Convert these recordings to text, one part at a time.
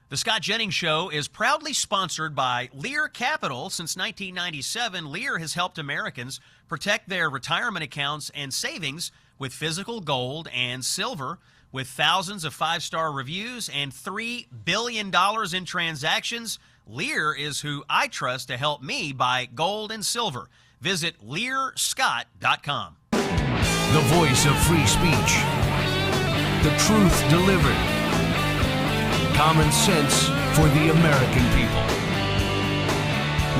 The Scott Jennings Show is proudly sponsored by Lear Capital. Since 1997, Lear has helped Americans protect their retirement accounts and savings with physical gold and silver. With thousands of five-star reviews and $3 billion in transactions, Lear is who I trust to help me buy gold and silver. Visit LearScott.com. The voice of free speech. The truth delivered. Common sense for the American people.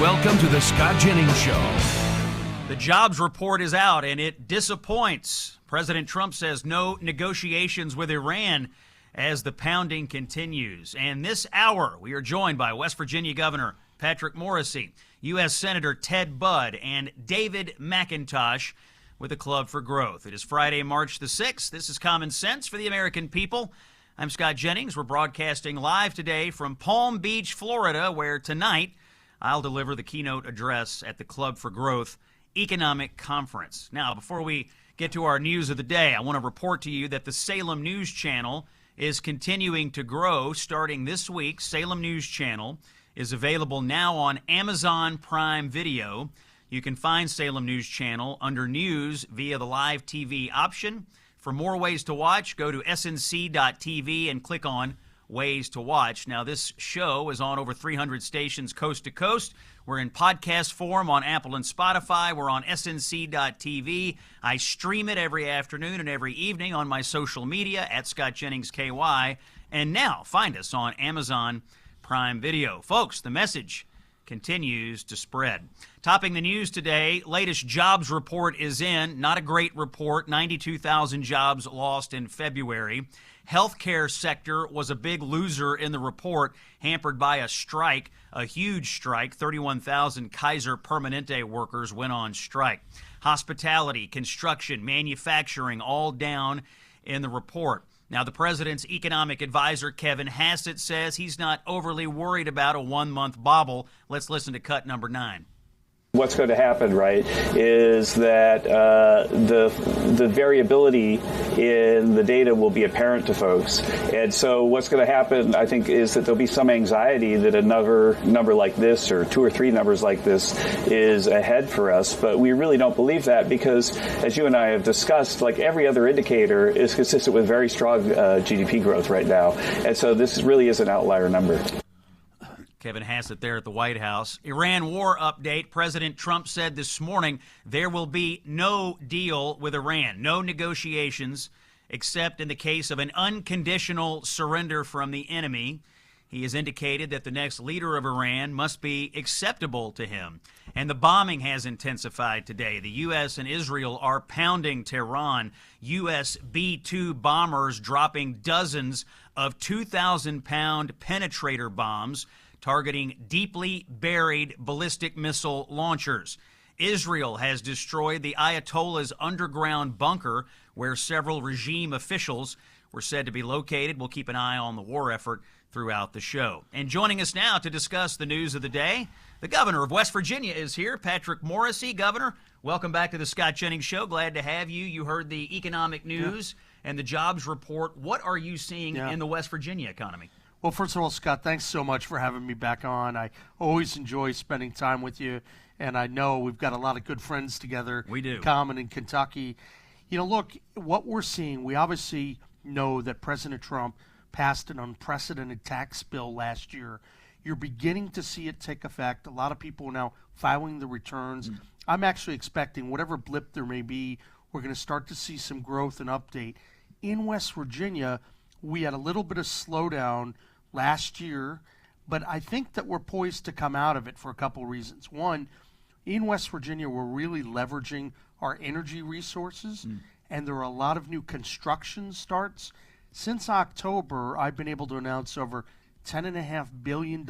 Welcome to the Scott Jennings Show. The jobs report is out, and it disappoints. President Trump says no negotiations with Iran as the pounding continues. And this hour, we are joined by West Virginia Governor Patrick Morrissey, U.S. Senator Ted Budd, and David McIntosh with the Club for Growth. It is Friday, March the 6th. This is Common Sense for the American people. I'm Scott Jennings. We're broadcasting live today from Palm Beach, Florida, where tonight I'll deliver the keynote address at the Club for Growth Economic Conference. Now, before we get to our news of the day, I want to report to you that the Salem News Channel is continuing to grow. Starting this week, Salem News Channel is available now on Amazon Prime Video. You can find Salem News Channel under News via the live TV option. For more ways to watch, go to snc.tv and click on Ways to Watch. Now, this show is on over 300 stations coast to coast. We're in podcast form on Apple and Spotify. We're on snc.tv. I stream it every afternoon and every evening on my social media at Scott Jennings KY. And now, find us on Amazon Prime Video. Folks, the message continues to spread. Topping the news today, latest jobs report is in. Not a great report. 92,000 jobs lost in February. Healthcare sector was a big loser in the report, hampered by a strike, a huge strike. 31,000 Kaiser Permanente workers went on strike. Hospitality, construction, manufacturing, all down in the report. Now, the president's economic advisor, Kevin Hassett, says he's not overly worried about a one-month bobble. Let's listen to cut number 9. What's going to happen, right, is that the variability in the data will be apparent to folks. And so what's going to happen, I think, is that there'll be some anxiety that another number like this or 2 or 3 numbers like this is ahead for us. But we really don't believe that because, as you and I have discussed, like every other indicator is consistent with very strong GDP growth right now. And so this really is an outlier number. Kevin Hassett there at the White House. Iran war update. President Trump said this morning there will be no deal with Iran, no negotiations, except in the case of an unconditional surrender from the enemy. He has indicated that the next leader of Iran must be acceptable to him. And the bombing has intensified today. The U.S. and Israel are pounding Tehran. U.S. B-2 bombers dropping dozens of 2,000-pound penetrator bombs targeting deeply buried ballistic missile launchers. Israel has destroyed the Ayatollah's underground bunker where several regime officials were said to be located. We'll keep an eye on the war effort throughout the show. And joining us now to discuss the news of the day, the governor of West Virginia is here, Patrick Morrissey. Governor, welcome back to the Scott Jennings Show. Glad to have you. You heard the economic news and the jobs report. What are you seeing in the West Virginia economy? Well, first of all, Scott, thanks so much for having me back on. I always enjoy spending time with you, and I know we've got a lot of good friends together. We do. Common in Kentucky. You know, look, what we're seeing, we obviously know that President Trump passed an unprecedented tax bill last year. You're beginning to see it take effect. A lot of people are now filing the returns. I'm actually expecting whatever blip there may be, we're going to start to see some growth and update. In West Virginia, we had a little bit of slowdown last year, but I think that we're poised to come out of it for a couple of reasons. One, in West Virginia, we're really leveraging our energy resources, and there are a lot of new construction starts. Since October, I've been able to announce over $10.5 billion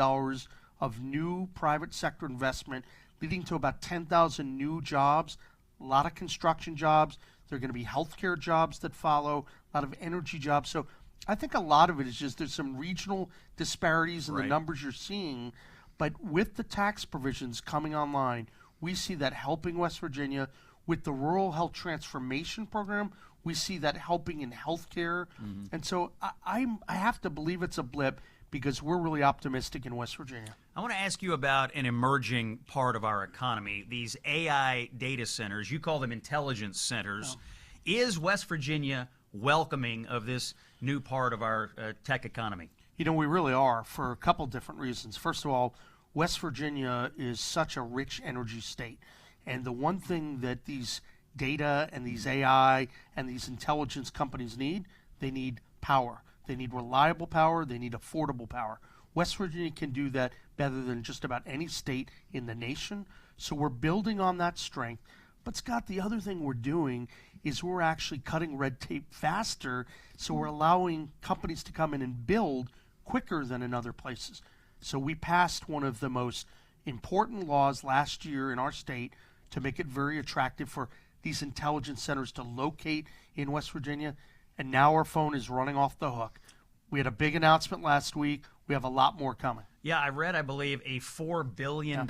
of new private sector investment, leading to about 10,000 new jobs, a lot of construction jobs. There are going to be healthcare jobs that follow, a lot of energy jobs. So I think a lot of it is just there's some regional disparities in the numbers you're seeing. But with the tax provisions coming online, we see that helping West Virginia. With the Rural Health Transformation Program, we see that helping in healthcare. And so I have to believe it's a blip because we're really optimistic in West Virginia. I want to ask you about an emerging part of our economy, these AI data centers. You call them intelligence centers. Is West Virginia welcoming of this new part of our tech economy? You know, we really are, for a couple different reasons. First of all, West Virginia is such a rich energy state. And the one thing that these data and these AI and these intelligence companies need, they need power. They need reliable power. They need affordable power. West Virginia can do that better than just about any state in the nation. So we're building on that strength. But Scott, the other thing we're doing is we're actually cutting red tape faster. So we're allowing companies to come in and build quicker than in other places. So we passed one of the most important laws last year in our state to make it very attractive for these intelligence centers to locate in West Virginia. And now our phone is running off the hook. We had a big announcement last week. We have a lot more coming. Yeah, I read, I believe, a $4 billion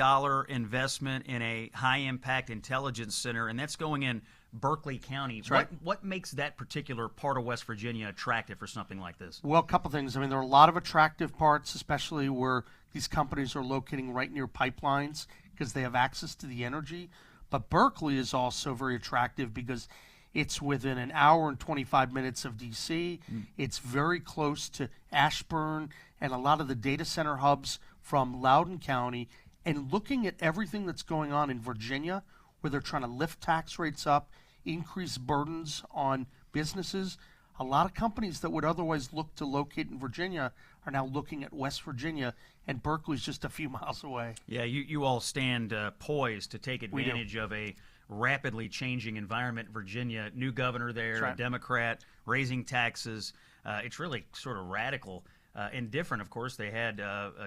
investment in a high-impact intelligence center, and that's going in Berkeley County. Right. What makes that particular part of West Virginia attractive for something like this? Well, a couple things. I mean, there are a lot of attractive parts, especially where these companies are locating right near pipelines because they have access to the energy. But Berkeley is also very attractive because it's within an hour and 25 minutes of D.C. It's very close to Ashburn and a lot of the data center hubs from Loudoun County. And looking at everything that's going on in Virginia, where they're trying to lift tax rates up, increase burdens on businesses, a lot of companies that would otherwise look to locate in Virginia are now looking at West Virginia, and Berkeley's just a few miles away. Yeah, you all stand poised to take advantage of a rapidly changing environment. Virginia, new governor there, a Democrat, raising taxes. It's really sort of radical and different, of course. They had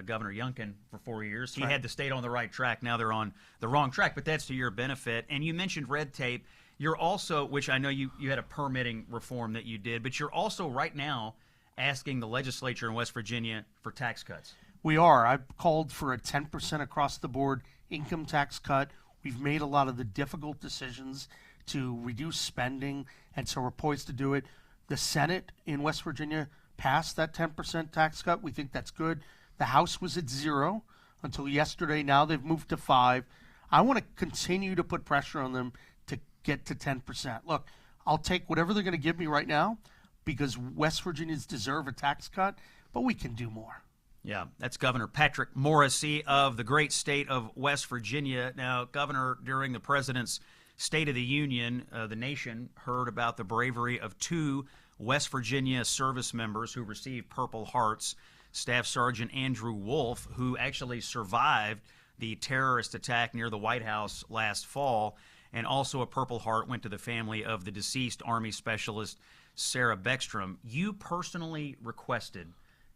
Governor Youngkin for 4 years. He had the state on the right track. Now they're on the wrong track, but that's to your benefit. And you mentioned red tape. You're also, which I know you had a permitting reform that you did, but you're also right now asking the legislature in West Virginia for tax cuts. We are. I've called for a 10% across the board income tax cut. We've made a lot of the difficult decisions to reduce spending, and so we're poised to do it. The Senate in West Virginia passed that 10% tax cut. We think that's good. The House was at 0 until yesterday. Now they've moved to 5. I want to continue to put pressure on them to get to 10%. Look, I'll take whatever they're going to give me right now because West Virginians deserve a tax cut, but we can do more. Yeah, that's Governor Patrick Morrissey of the great state of West Virginia. Now, Governor, during the President's State of the Union, the nation heard about the bravery of 2 West Virginia service members who received Purple Hearts. Staff Sergeant Andrew Wolf, who actually survived the terrorist attack near the White House last fall, and also a Purple Heart went to the family of the deceased Army Specialist Sarah Beckstrom. You personally requested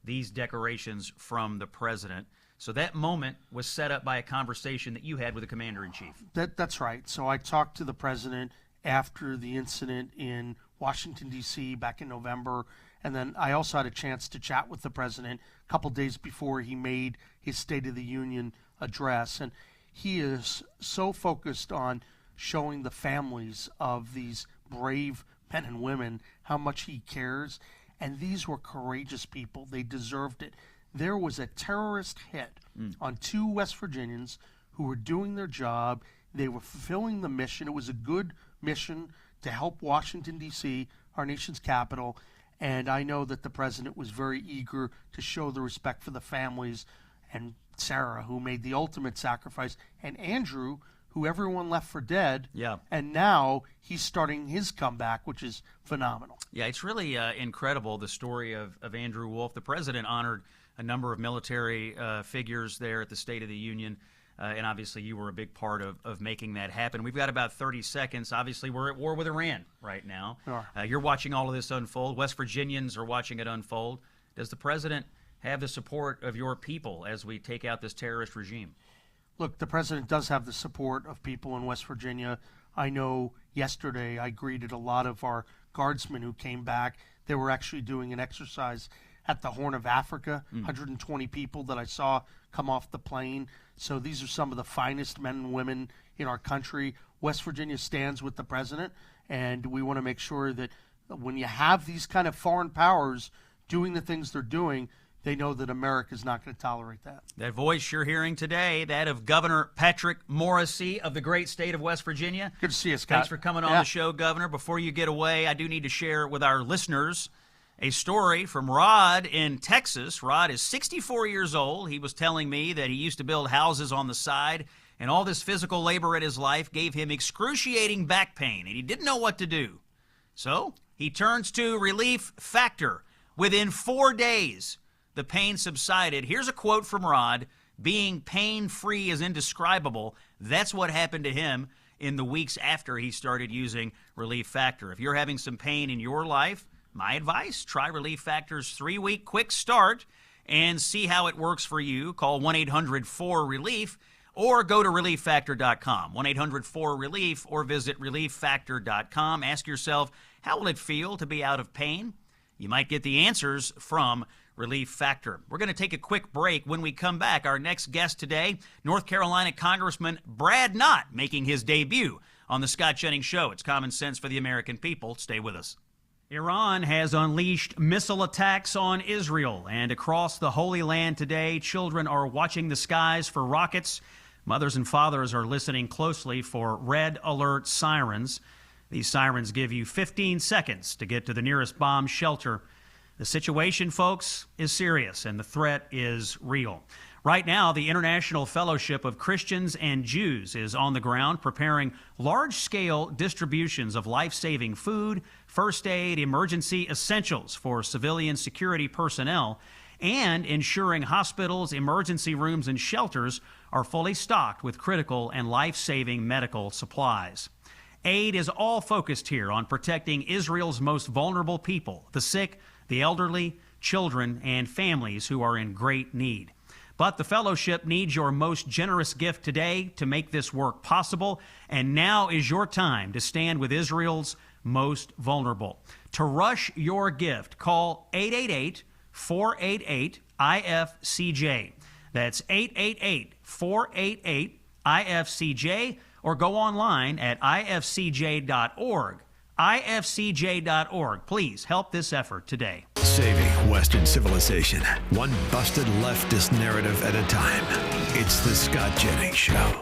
these decorations from the president. So that moment was set up by a conversation that you had with the commander-in-chief. That's right. So I talked to the president after the incident in Washington, D.C. back in November, and then I also had a chance to chat with the president a couple days before he made his State of the Union address. And he is so focused on showing the families of these brave men and women how much he cares. And these were courageous people. They deserved it. There was a terrorist hit on 2 West Virginians who were doing their job. They were fulfilling the mission. It was a good mission to help Washington, D.C., our nation's capital. And I know that the president was very eager to show the respect for the families, and Sarah, who made the ultimate sacrifice, and Andrew, who everyone left for dead. Yeah. And now he's starting his comeback, which is phenomenal. Yeah, it's really incredible, the story of Andrew Wolf. The president honored a number of military figures there at the State of the Union, and obviously you were a big part of making that happen. We've got about 30 seconds. Obviously, we're at war with Iran right now. You're watching all of this unfold. West Virginians are watching it unfold. Does the president have the support of your people as we take out this terrorist regime? Look, the president does have the support of people in West Virginia. I know yesterday I greeted a lot of our guardsmen who came back. They were actually doing an exercise at the Horn of Africa, 120 people that I saw come off the plane. So these are some of the finest men and women in our country. West Virginia stands with the president, and we want to make sure that when you have these kind of foreign powers doing the things they're doing, they know that America is not going to tolerate that. That voice you're hearing today, that of Governor Patrick Morrissey of the great state of West Virginia. Good to see you, Scott. Thanks for coming on the show, Governor. Before you get away, I do need to share with our listeners a story from Rod in Texas. Rod is 64 years old. He was telling me that he used to build houses on the side, and all this physical labor in his life gave him excruciating back pain, and he didn't know what to do. So he turns to Relief Factor. Within 4 days, the pain subsided. Here's a quote from Rod: "Being pain-free is indescribable." That's what happened to him in the weeks after he started using Relief Factor. If you're having some pain in your life, my advice, try Relief Factor's 3-week quick start and see how it works for you. Call 1-800-4RELIEF or go to relieffactor.com, 1-800-4RELIEF, or visit relieffactor.com. Ask yourself, how will it feel to be out of pain? You might get the answers from Relief Factor. We're going to take a quick break. When we come back, our next guest today, North Carolina Congressman Brad Knott, making his debut on the Scott Jennings Show. It's common sense for the American people. Stay with us. Iran has unleashed missile attacks on Israel, and across the Holy Land today, children are watching the skies for rockets. Mothers and fathers are listening closely for red alert sirens. These sirens give you 15 seconds to get to the nearest bomb shelter. The situation, folks, is serious, and the threat is real. Right now, the International Fellowship of Christians and Jews is on the ground preparing large-scale distributions of life-saving food, first aid, emergency essentials for civilian security personnel, and ensuring hospitals, emergency rooms, and shelters are fully stocked with critical and life-saving medical supplies. Aid is all focused here on protecting Israel's most vulnerable people, the sick, the elderly, children, and families who are in great need. But the fellowship needs your most generous gift today to make this work possible, and now is your time to stand with Israel's most vulnerable. To rush your gift, call 888-488-IFCJ. That's 888-488-IFCJ, or go online at ifcj.org. ifcj.org. Please help this effort today. Saving Western civilization, one busted leftist narrative at a time. It's the Scott Jennings Show.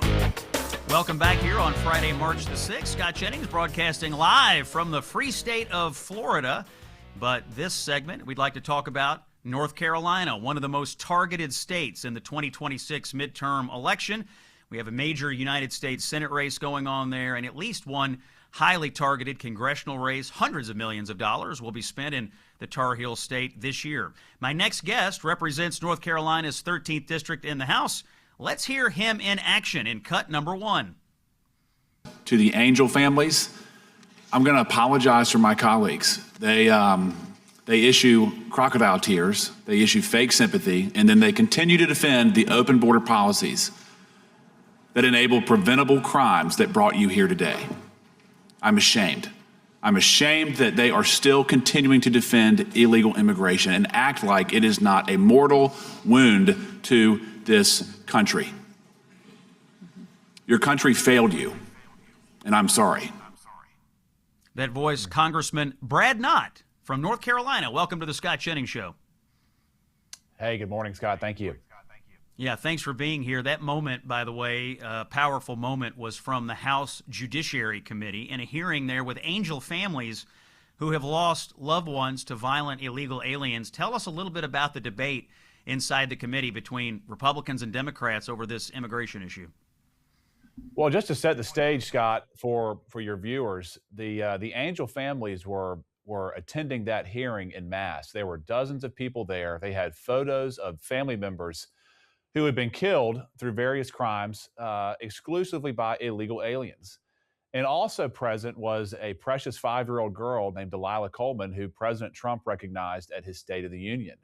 Welcome back here on Friday, March the 6th. Scott Jennings broadcasting live from the free state of Florida. But this segment, we'd like to talk about North Carolina, one of the most targeted states in the 2026 midterm election. We have a major United States Senate race going on there, and at least one highly targeted congressional race. Hundreds of millions of dollars will be spent in the Tar Heel State this year. My next guest represents North Carolina's 13th District in the House. Let's hear him in action in cut number 1. To the Angel families, I'm going to apologize for my colleagues. They issue crocodile tears, they issue fake sympathy, and then they continue to defend the open border policies that enable preventable crimes that brought you here today. I'm ashamed. I'm ashamed that they are still continuing to defend illegal immigration and act like it is not a mortal wound to this country. Your country failed you, and I'm sorry. That voice, Congressman Brad Knott from North Carolina. Welcome to the Scott Jennings Show. Hey, good morning, Scott. Thank you. Yeah, thanks for being here. That moment, by the way, a powerful moment, was from the House Judiciary Committee in a hearing there with Angel families who have lost loved ones to violent illegal aliens. Tell us a little bit about the debate inside the committee between Republicans and Democrats over this immigration issue. Well, just to set the stage, Scott, for your viewers, the Angel families were attending that hearing en masse. There were dozens of people there. They had photos of family members who had been killed through various crimes exclusively by illegal aliens. And also present was a precious 5-year-old girl named Delilah Coleman, who President Trump recognized at his State of the Union.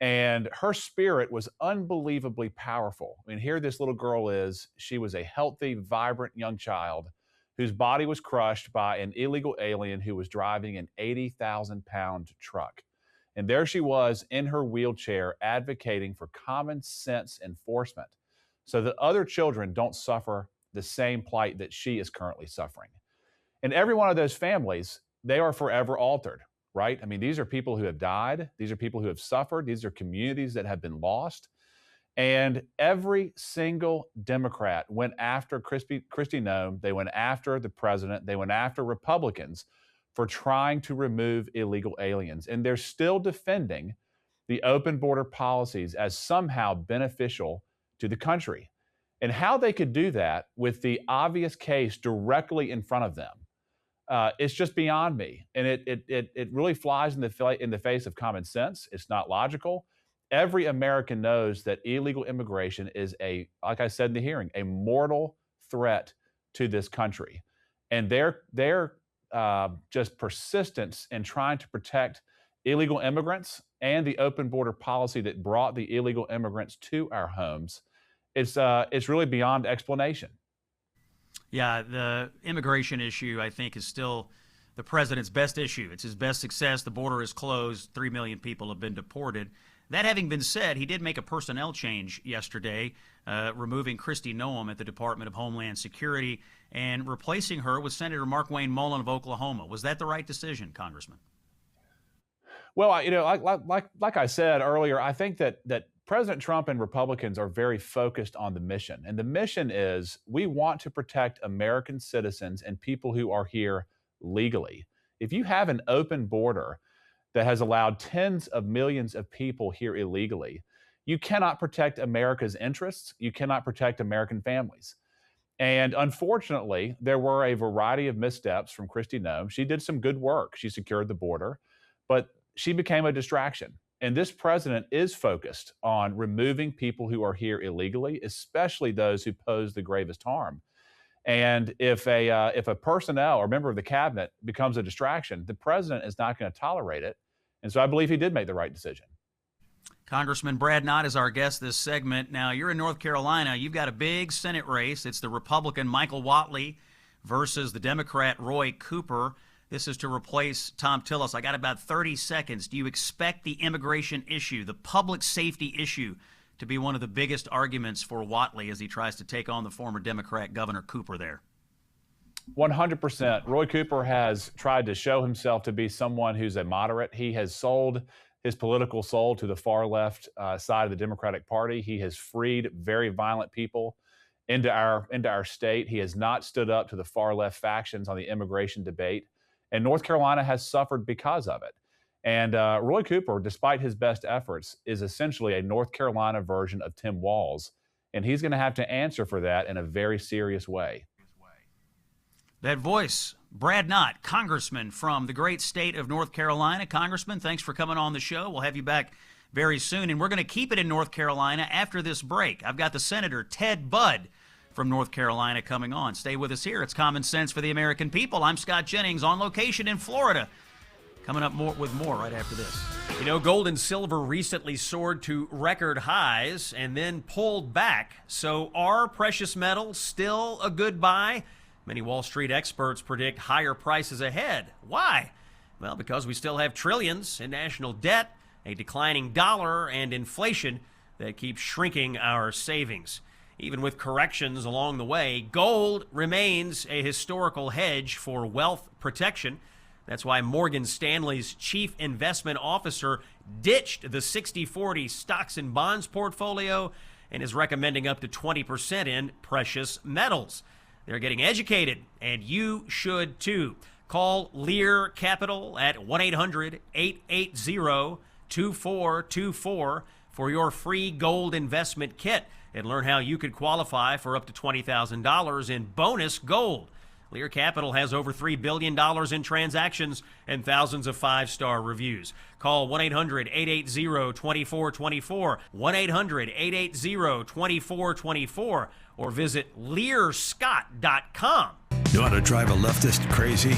And her spirit was unbelievably powerful. I mean, here this little girl is. She was a healthy, vibrant young child whose body was crushed by an illegal alien who was driving an 80,000-pound truck. And there she was in her wheelchair advocating for common sense enforcement so that other children don't suffer the same plight that she is currently suffering. And every one of those families, they are forever altered. right? I mean, these are people who have died. These are people who have suffered. These are communities that have been lost. And every single Democrat went after Kristi Noem. They went after the president. They went after Republicans for trying to remove illegal aliens. And they're still defending the open border policies as somehow beneficial to the country. And how they could do that with the obvious case directly in front of them, it's just beyond me. And it really flies in the face of common sense. It's not logical. Every American knows that illegal immigration is like I said in the hearing, a mortal threat to this country. And their just persistence in trying to protect illegal immigrants and the open border policy that brought the illegal immigrants to our homes, it's really beyond explanation. Yeah, the immigration issue, I think, is still the president's best issue. It's his best success. The border is closed. 3 million people have been deported. That having been said, he did make a personnel change yesterday, removing Kristi Noem at the Department of Homeland Security and replacing her with Senator Markwayne Mullin of Oklahoma. Was that the right decision, Congressman? Well, like I said earlier, I think that President Trump and Republicans are very focused on the mission. And the mission is we want to protect American citizens and people who are here legally. If you have an open border that has allowed tens of millions of people here illegally, you cannot protect America's interests. You cannot protect American families. And unfortunately, there were a variety of missteps from Kristi Noem. She did some good work. She secured the border, but she became a distraction. And this president is focused on removing people who are here illegally, especially those who pose the gravest harm. And if a personnel or member of the cabinet becomes a distraction, the president is not going to tolerate it. And so I believe he did make the right decision. Congressman Brad Knott is our guest this segment. Now, you're in North Carolina. You've got a big Senate race. It's the Republican Michael Whatley versus the Democrat Roy Cooper. This is to replace Tom Tillis. I got about 30 seconds. Do you expect the immigration issue, the public safety issue, to be one of the biggest arguments for Whatley as he tries to take on the former Democrat Governor Cooper there? 100%. Roy Cooper has tried to show himself to be someone who's a moderate. He has sold his political soul to the far left side of the Democratic Party. He has freed very violent people into our state. He has not stood up to the far left factions on the immigration debate. And North Carolina has suffered because of it. And Roy Cooper, despite his best efforts, is essentially a North Carolina version of Tim Walz. And he's going to have to answer for that in a very serious way. That voice, Brad Knott, Congressman from the great state of North Carolina. Congressman, thanks for coming on the show. We'll have you back very soon. And we're going to keep it in North Carolina after this break. I've got the Senator Ted Budd from North Carolina coming on. Stay with us here. It's Common Sense for the American People. I'm Scott Jennings on location in Florida. Coming up with more right after this. You know, gold and silver recently soared to record highs and then pulled back. So are precious metals still a good buy? Many Wall Street experts predict higher prices ahead. Why? Well, because we still have trillions in national debt, a declining dollar, and inflation that keeps shrinking our savings. Even with corrections along the way, gold remains a historical hedge for wealth protection. That's why Morgan Stanley's chief investment officer ditched the 60-40 stocks and bonds portfolio and is recommending up to 20% in precious metals. They're getting educated, and you should too. Call Lear Capital at 1-800-880-2424 for your free gold investment kit and learn how you could qualify for up to $20,000 in bonus gold. Lear Capital has over $3 billion in transactions and thousands of five-star reviews. Call 1-800-880-2424, 1-800-880-2424, or visit LearScott.com. You want to drive a leftist crazy?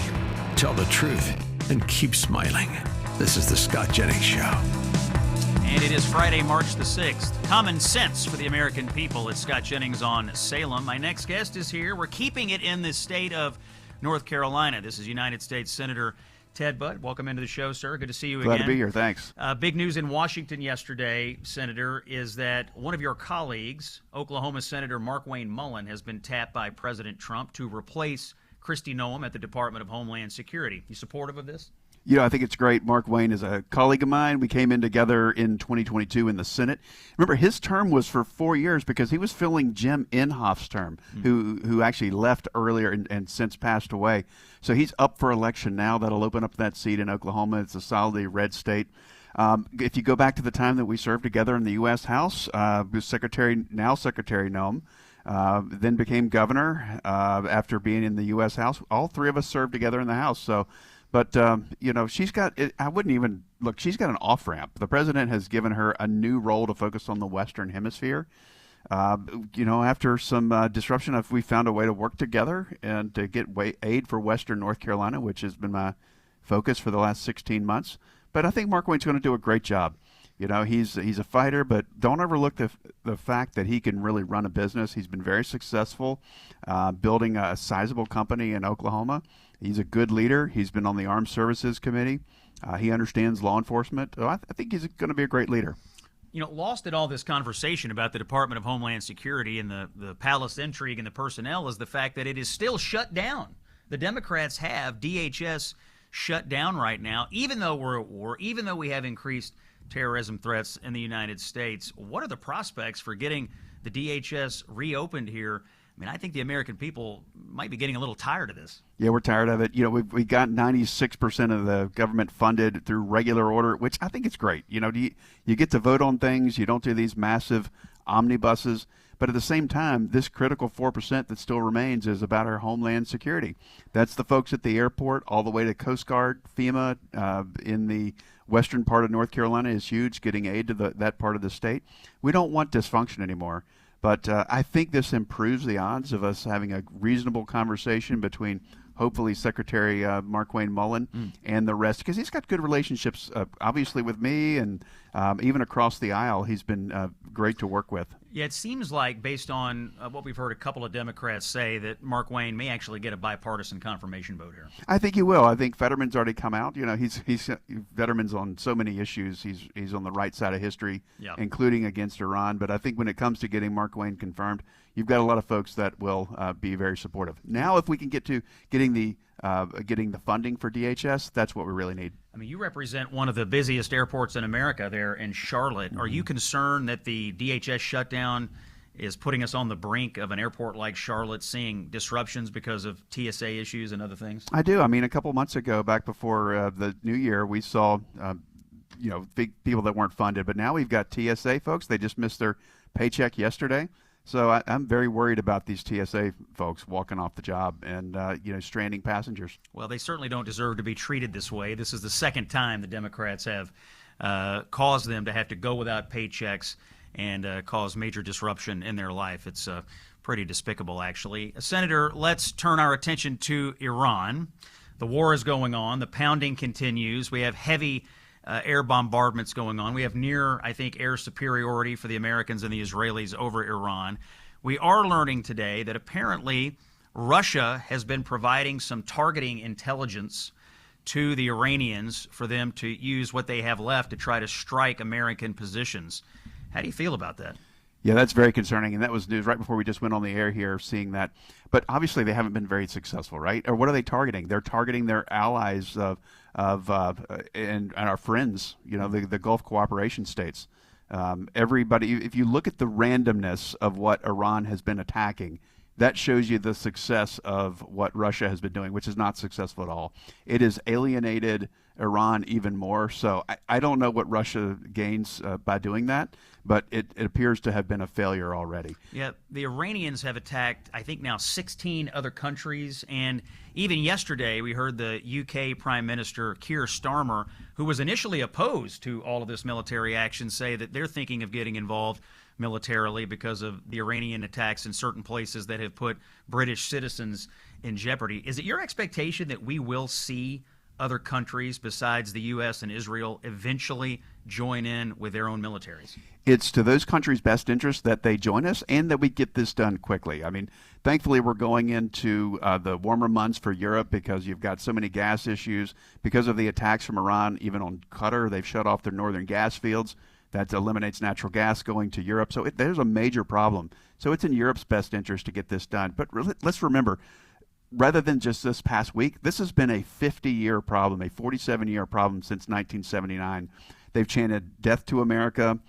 Tell the truth and keep smiling. This is the Scott Jennings Show. And it is Friday, March the 6th. Common Sense for the American People. It's Scott Jennings on Salem. My next guest is here. We're keeping it in the state of North Carolina. This is United States Senator Ted Budd. Welcome into the show, sir. Good to see you again. Glad to be here. Thanks. Big news in Washington yesterday, Senator, is that one of your colleagues, Oklahoma Senator Markwayne Mullin, has been tapped by President Trump to replace Kristi Noem at the Department of Homeland Security. You supportive of this? I think it's great. Mark Wayne is a colleague of mine. We came in together in 2022 in the Senate. Remember, his term was for 4 years because he was filling Jim Inhofe's term, who actually left earlier and since passed away. So he's up for election now. That'll open up that seat in Oklahoma. It's a solidly red state. If you go back to the time that we served together in the U.S. House, was Secretary Noem, then became governor after being in the U.S. House. All three of us served together in the House. So. But, she's got – I wouldn't even – look, she's got an off-ramp. The president has given her a new role to focus on the Western Hemisphere. After some disruption, we found a way to work together and to get aid for Western North Carolina, which has been my focus for the last 16 months. But I think Mark Wayne's going to do a great job. He's a fighter, but don't overlook the fact that he can really run a business. He's been very successful building a sizable company in Oklahoma. He's a good leader. He's been on the Armed Services Committee. He understands law enforcement. I think he's going to be a great leader. Lost in all this conversation about the Department of Homeland Security and the palace intrigue and the personnel is the fact that it is still shut down. The Democrats have DHS shut down right now, even though we're at war, even though we have increased terrorism threats in the United States. What are the prospects for getting the DHS reopened here? I mean, I think the American people might be getting a little tired of this. Yeah, we're tired of it. We got 96% of the government funded through regular order, which I think is great. You get to vote on things. You don't do these massive omnibuses. But at the same time, this critical 4% that still remains is about our homeland security. That's the folks at the airport, all the way to Coast Guard, FEMA in the western part of North Carolina is huge, getting aid to that part of the state. We don't want dysfunction anymore. But I think this improves the odds of us having a reasonable conversation between hopefully Secretary Mark Wayne Mullen and the rest, because he's got good relationships, obviously, with me and even across the aisle. He's been great to work with. Yeah, it seems like, based on what we've heard a couple of Democrats say, that Mark Wayne may actually get a bipartisan confirmation vote here. I think he will. I think Fetterman's already come out. He's Fetterman's on so many issues. He's on the right side of history, including against Iran. But I think when it comes to getting Mark Wayne confirmed, you've got a lot of folks that will be very supportive. Now, if we can get to getting the funding for DHS, that's what we really need. I mean, you represent one of the busiest airports in America there in Charlotte. Are you concerned that the DHS shutdown is putting us on the brink of an airport like Charlotte seeing disruptions because of TSA issues and other things? I do. I mean, a couple months ago, back before the new year, we saw big people that weren't funded. But now we've got TSA folks. They just missed their paycheck yesterday. So I'm very worried about these TSA folks walking off the job and, stranding passengers. Well, they certainly don't deserve to be treated this way. This is the second time the Democrats have caused them to have to go without paychecks and cause major disruption in their life. It's pretty despicable, actually. Senator, let's turn our attention to Iran. The war is going on. The pounding continues. We have heavy air bombardments going on. We have near, I think, air superiority for the Americans and the Israelis over Iran. We are learning today that apparently Russia has been providing some targeting intelligence to the Iranians for them to use what they have left to try to strike American positions. How do you feel about that? Yeah, that's very concerning, and that was news right before we just went on the air here, seeing that. But obviously, they haven't been very successful, right? Or what are they targeting? They're targeting their allies and our friends, the Gulf cooperation states. Everybody, if you look at the randomness of what Iran has been attacking, that shows you the success of what Russia has been doing, which is not successful at all. It has alienated Iran even more. So I don't know what Russia gains by doing that, but it appears to have been a failure already. Yeah, the Iranians have attacked, I think now 16 other countries. And even yesterday, we heard the UK Prime Minister Keir Starmer, who was initially opposed to all of this military action, say that they're thinking of getting involved militarily because of the Iranian attacks in certain places that have put British citizens in jeopardy. Is it your expectation that we will see other countries besides the U.S. and Israel eventually join in with their own militaries? It's to those countries' best interest that they join us and that we get this done quickly. I mean, thankfully, we're going into the warmer months for Europe because you've got so many gas issues. Because of the attacks from Iran, even on Qatar, they've shut off their northern gas fields. That eliminates natural gas going to Europe. So there's a major problem. So it's in Europe's best interest to get this done. But let's remember, rather than just this past week, this has been a 50-year problem, a 47-year problem since 1979. They've chanted death to America,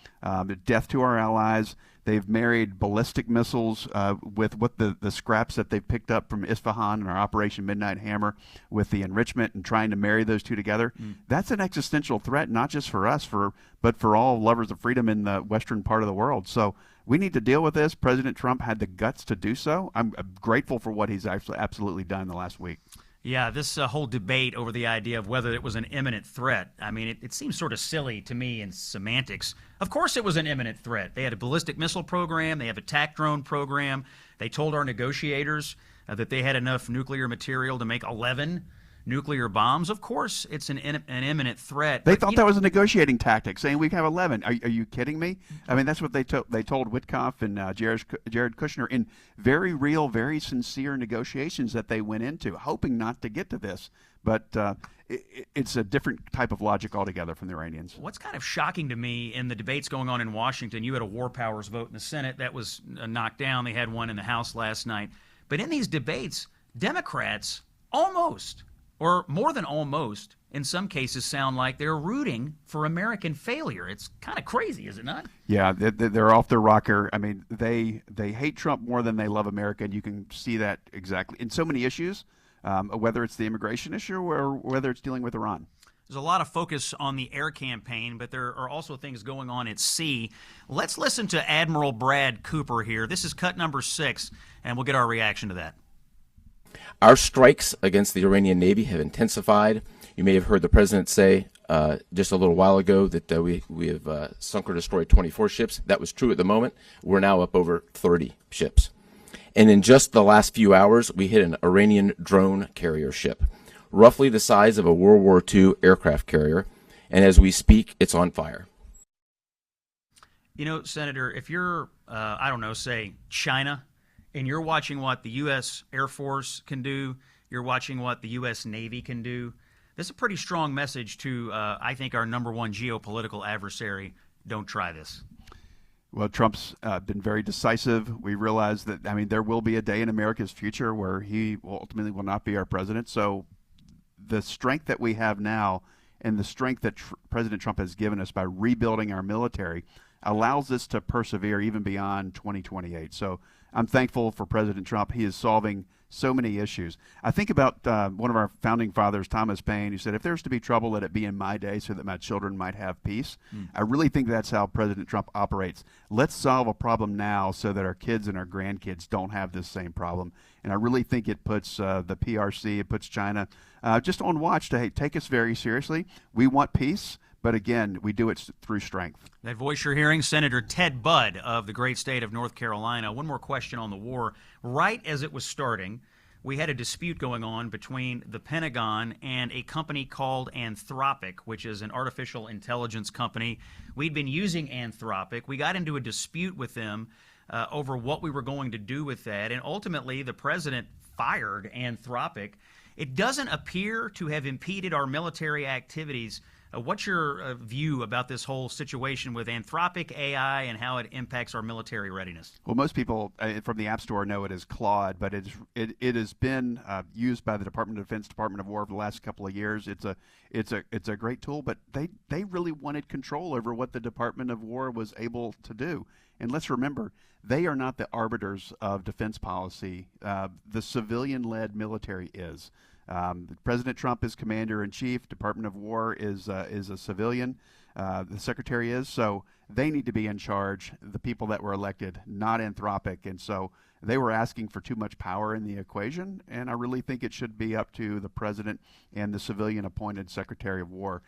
death to our allies. They've married ballistic missiles with what the scraps that they've picked up from Isfahan and our Operation Midnight Hammer with the enrichment and trying to marry those two together. That's an existential threat, not just for us, but for all lovers of freedom in the western part of the world. So we need to deal with this. President Trump had the guts to do so. I'm grateful for what he's actually absolutely done in the last week. Yeah, this whole debate over the idea of whether it was an imminent threat, I mean, it seems sort of silly to me in semantics. Of course it was an imminent threat. They had a ballistic missile program. They have a attack drone program. They told our negotiators that they had enough nuclear material to make 11 nuclear bombs. Of course it's an imminent threat. They thought that was a negotiating tactic, saying we can have 11. Are you kidding me? I mean, that's what they told Witkoff and Jared Kushner in very real, very sincere negotiations that they went into, hoping not to get to this. But it's a different type of logic altogether from the Iranians. What's kind of shocking to me in the debates going on in Washington, you had a war powers vote in the Senate. That was knocked down. They had one in the House last night. But in these debates, Democrats almost, or more than almost, in some cases sound like they're rooting for American failure. It's kind of crazy, is it not? Yeah, they're off their rocker. I mean, they hate Trump more than they love America, and you can see that exactly in so many issues, whether it's the immigration issue or whether it's dealing with Iran. There's a lot of focus on the air campaign, but there are also things going on at sea. Let's listen to Admiral Brad Cooper here. This is cut number 6, and we'll get our reaction to that. Our strikes against the Iranian Navy have intensified. You may have heard the president say just a little while ago that we have sunk or destroyed 24 ships. That was true at the moment. We're now up over 30 ships. And in just the last few hours, we hit an Iranian drone carrier ship, roughly the size of a World War II aircraft carrier. And as we speak, it's on fire. You know, Senator, if you're, I don't know, say China, and you're watching what the U.S. Air Force can do, you're watching what the U.S. Navy can do, this is a pretty strong message to, I think, our number one geopolitical adversary. Don't try this. Well, Trump's been very decisive. We realize that, I mean, there will be a day in America's future where he ultimately will not be our president. So the strength that we have now and the strength that President Trump has given us by rebuilding our military allows us to persevere even beyond 2028. So I'm thankful for President Trump. He is solving so many issues. I think about one of our founding fathers, Thomas Paine, who said, if there's to be trouble, let it be in my day so that my children might have peace. I really think that's how President Trump operates. Let's solve a problem now so that our kids and our grandkids don't have this same problem. And I really think it puts the PRC, it puts China just on watch to take us very seriously. We want peace. But again, we do it through strength. That voice you're hearing, Senator Ted Budd of the great state of North Carolina. One more question on the war. Right as it was starting, we had a dispute going on between the Pentagon and a company called Anthropic, which is an artificial intelligence company. We'd been using Anthropic. We got into a dispute with them over what we were going to do with that, and ultimately the president fired Anthropic. It doesn't appear to have impeded our military activities. What's your view about this whole situation with Anthropic AI and how it impacts our military readiness? Well, most people from the App Store know it as Claude, but it has been used by the Department of Defense, Department of War for the last couple of years. It's a great tool, but they really wanted control over what the Department of War was able to do. And let's remember, they are not the arbiters of defense policy. The civilian-led military is. President Trump is commander-in-chief. Department of War is a civilian. The secretary is. So they need to be in charge, the people that were elected, not Anthropic. And so they were asking for too much power in the equation. And I really think it should be up to the president and the civilian-appointed secretary of war.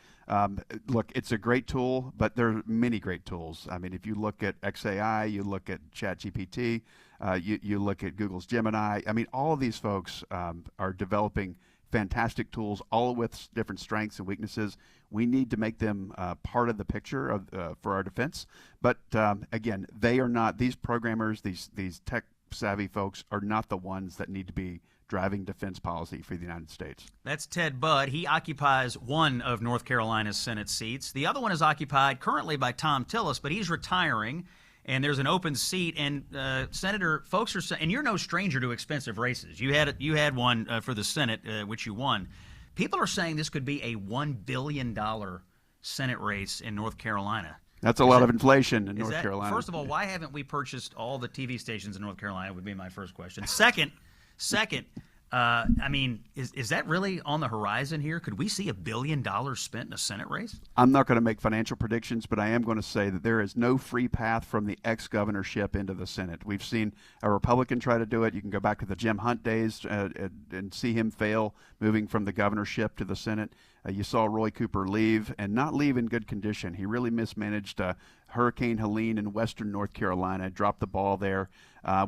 Look, it's a great tool, but there are many great tools. I mean, if you look at XAI, you look at ChatGPT, you look at Google's Gemini. I mean, all of these folks are developing fantastic tools, all with different strengths and weaknesses. We need to make them part of the picture of for our defense. But again, they are not, these programmers, these tech-savvy folks are not the ones that need to be driving defense policy for the United States. That's Ted Budd. He occupies one of North Carolina's Senate seats. The other one is occupied currently by Tom Tillis, but he's retiring. and there's an open seat. And Senator, folks are saying, and you're no stranger to expensive races. You had one for the Senate, which you won. People are saying this could be a $1 billion Senate race in North Carolina. That's a lot of inflation in North Carolina. First of all, why haven't we purchased all the TV stations in North Carolina would be my first question. Second, I mean, is that really on the horizon here? Could we see $1 billion spent in a Senate race? I'm not going to make financial predictions, but I am going to say that there is no free path from the ex-governorship into the Senate. We've seen a Republican try to do it. You can go back to the Jim Hunt days and see him fail moving from the governorship to the Senate. You saw Roy Cooper leave, and not leave in good condition. He really mismanaged Hurricane Helene in western North Carolina, dropped the ball there.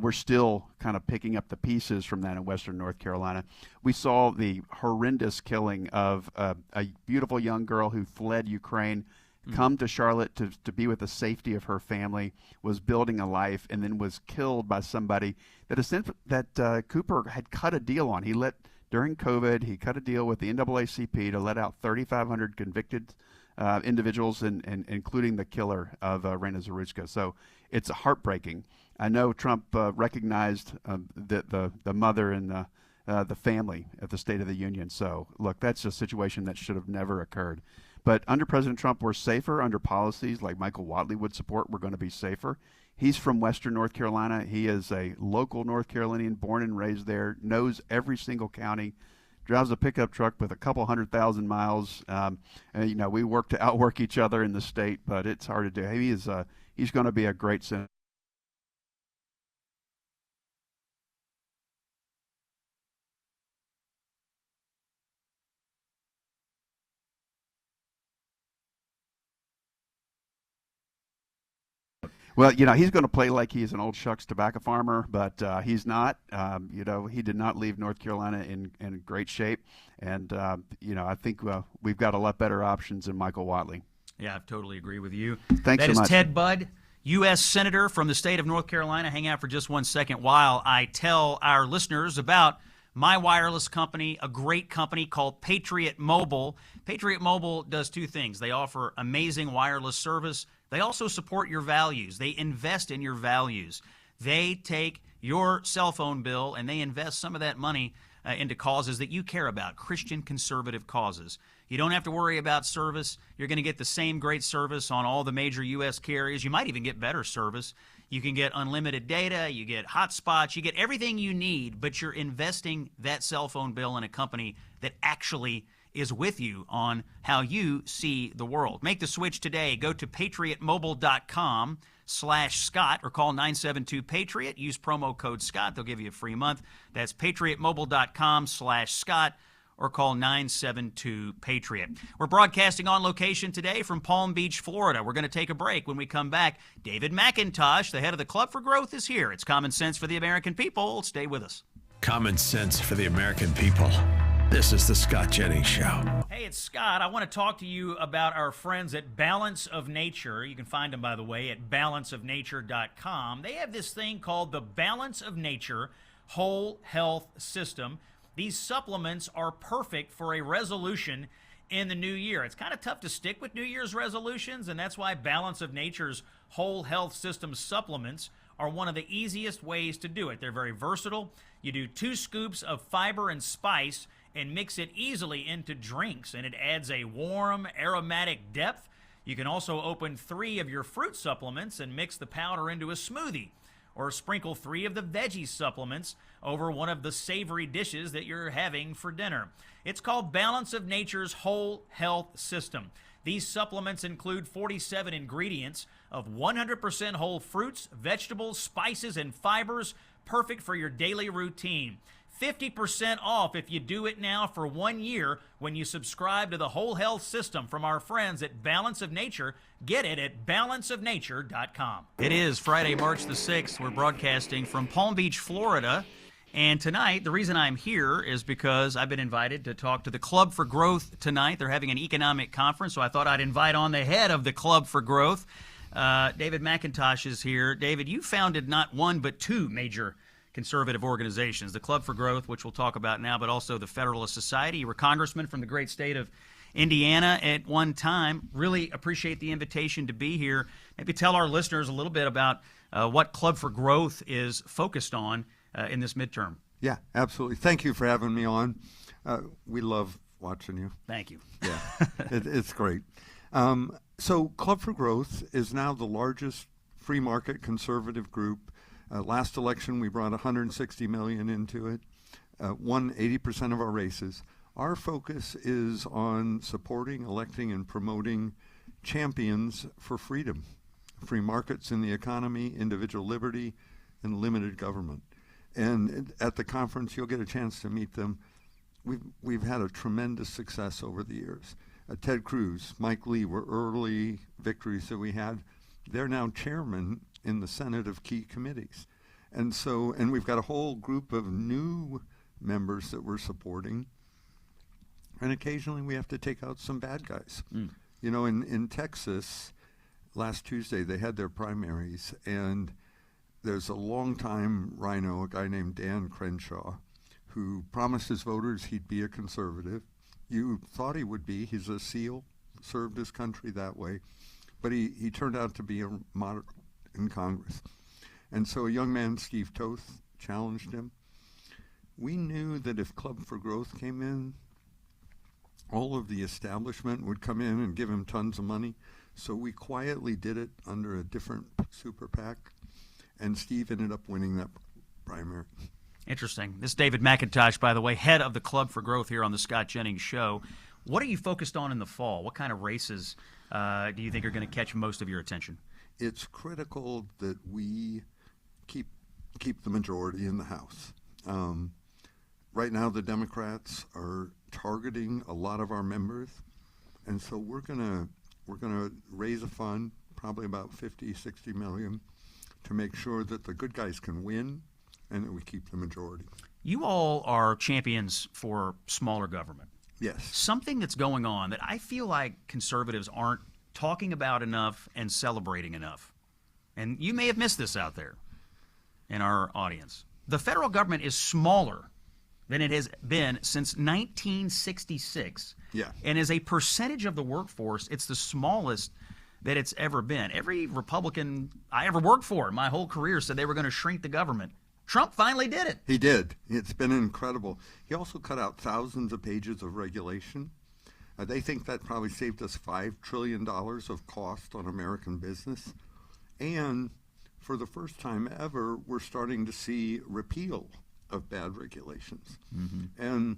We're still kind of picking up the pieces from that in western North Carolina. We saw the horrendous killing of a beautiful young girl who fled Ukraine, come to Charlotte to be with the safety of her family, was building a life, and then was killed by somebody that Cooper had cut a deal on. During COVID, he cut a deal with the NAACP to let out 3,500 convicted individuals, and including the killer of Rena Zaruchka. So it's heartbreaking. I know Trump recognized the mother and the family at the State of the Union. So, look, that's a situation that should have never occurred. But under President Trump, we're safer under policies like Michael Whatley would support. We're going to be safer. He's from western North Carolina. He is a local North Carolinian, born and raised there, knows every single county, drives a pickup truck with a couple 100,000 miles. And, we work to outwork each other in the state, but it's hard to do. He's going to be a great senator. Well, he's going to play like he's an old shucks tobacco farmer, but he's not. He did not leave North Carolina in great shape. And, I think we've got a lot better options than Michael Whatley. Yeah, I totally agree with you. Thanks so much. That is Ted Budd, U.S. Senator from the state of North Carolina. Hang out for just 1 second while I tell our listeners about my wireless company, a great company called Patriot Mobile. Patriot Mobile does two things. They offer amazing wireless service. They also support your values. They invest in your values. They take your cell phone bill and they invest some of that money into causes that you care about, Christian conservative causes. You don't have to worry about service. You're going to get the same great service on all the major U.S. carriers. You might even get better service. You can get unlimited data. You get hotspots. You get everything you need, but you're investing that cell phone bill in a company that actually is with you on how you see the world. Make the switch today. Go to patriotmobile.com/Scott or call 972-PATRIOT. Use promo code Scott. They'll give you a free month. That's patriotmobile.com/Scott or call 972-PATRIOT. We're broadcasting on location today from Palm Beach, Florida. We're going to take a break. When we come back, David McIntosh, the head of the Club for Growth, is here. It's Common Sense for the American People. Stay with us. Common sense for the American people. This is the Scott Jennings Show. Hey, it's Scott. I want to talk to you about our friends at Balance of Nature. You can find them, by the way, at balanceofnature.com. They have this thing called the Balance of Nature Whole Health System. These supplements are perfect for a resolution in the new year. It's kind of tough to stick with New Year's resolutions, and that's why Balance of Nature's Whole Health System supplements are one of the easiest ways to do it. They're very versatile. You do 2 scoops of fiber and spice and mix it easily into drinks, and it adds a warm, aromatic depth. You can also open 3 of your fruit supplements and mix the powder into a smoothie, or sprinkle 3 of the veggie supplements over one of the savory dishes that you're having for dinner. It's called Balance of Nature's Whole Health System. These supplements include 47 ingredients of 100% whole fruits, vegetables, spices, and fibers, perfect for your daily routine. 50% off if you do it now for 1 year when you subscribe to the Whole Health System from our friends at Balance of Nature. Get it at balanceofnature.com. It is Friday, March the 6th. We're broadcasting from Palm Beach, Florida. And tonight, the reason I'm here is because I've been invited to talk to the Club for Growth tonight. They're having an economic conference, so I thought I'd invite on the head of the Club for Growth. David McIntosh is here. David, you founded not one but 2 major conservative organizations, the Club for Growth, which we'll talk about now, but also the Federalist Society. You were congressman from the great state of Indiana at one time. Really appreciate the invitation to be here. Maybe tell our listeners a little bit about what Club for Growth is focused on in this midterm. Yeah, absolutely. Thank you for having me on. We love watching you. Thank you. Yeah, it's great. So Club for Growth is now the largest free market conservative group. Last election, we brought $160 million into it, won 80% of our races. Our focus is on supporting, electing, and promoting champions for freedom, free markets in the economy, individual liberty, and limited government. And at the conference, you'll get a chance to meet them. We've had a tremendous success over the years. Ted Cruz, Mike Lee were early victories that we had. They're now chairman in the Senate of key committees. And we've got a whole group of new members that we're supporting. And occasionally we have to take out some bad guys. You know, in Texas, last Tuesday, they had their primaries, and there's a longtime rhino, a guy named Dan Crenshaw, who promised his voters he'd be a conservative. You thought he would be. He's a SEAL, served his country that way. But he turned out to be a moderate in Congress. And so a young man, Steve Toth, challenged him. We knew that if Club for Growth came in, all of the establishment would come in and give him tons of money. So we quietly did it under a different super PAC, and Steve ended up winning that primary. Interesting. This is David McIntosh, by the way, head of the Club for Growth here on the Scott Jennings Show. What are you focused on in the fall? What kind of races do you think are going to catch most of your attention? It's critical that we keep the majority in the House. Right now, the Democrats are targeting a lot of our members, and so we're gonna raise a fund, probably about 50, 60 million, to make sure that the good guys can win and that we keep the majority. You all are champions for smaller government. Yes. Something that's going on that I feel like conservatives aren't talking about enough and celebrating enough. And you may have missed this out there in our audience. The federal government is smaller than it has been since 1966. Yeah. And as a percentage of the workforce, it's the smallest that it's ever been. Every Republican I ever worked for in my whole career said they were going to shrink the government. Trump finally did it. He did. It's been incredible. He also cut out thousands of pages of regulation. They think that probably saved us $5 trillion of cost on American business. And for the first time ever, we're starting to see repeal of bad regulations and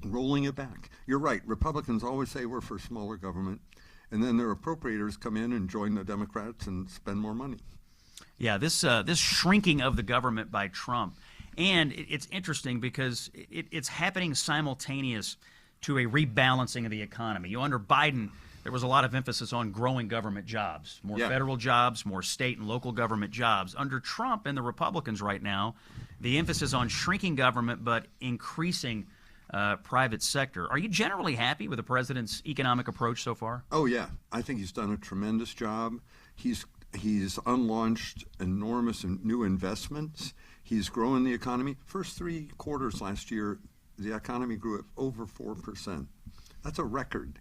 rolling it back. You're right. Republicans always say we're for smaller government, and then their appropriators come in and join the Democrats and spend more money. Yeah, this shrinking of the government by Trump, and it's interesting because it's happening simultaneous to a rebalancing of the economy. Under Biden, there was a lot of emphasis on growing government jobs, more federal jobs, more state and local government jobs. Under Trump and the Republicans right now, the emphasis on shrinking government but increasing private sector. Are you generally happy with the president's economic approach so far? Oh, yeah. I think he's done a tremendous job. He's unlaunched enormous new investments. He's growing the economy. First 3 quarters last year, the economy grew at over 4%. That's a record.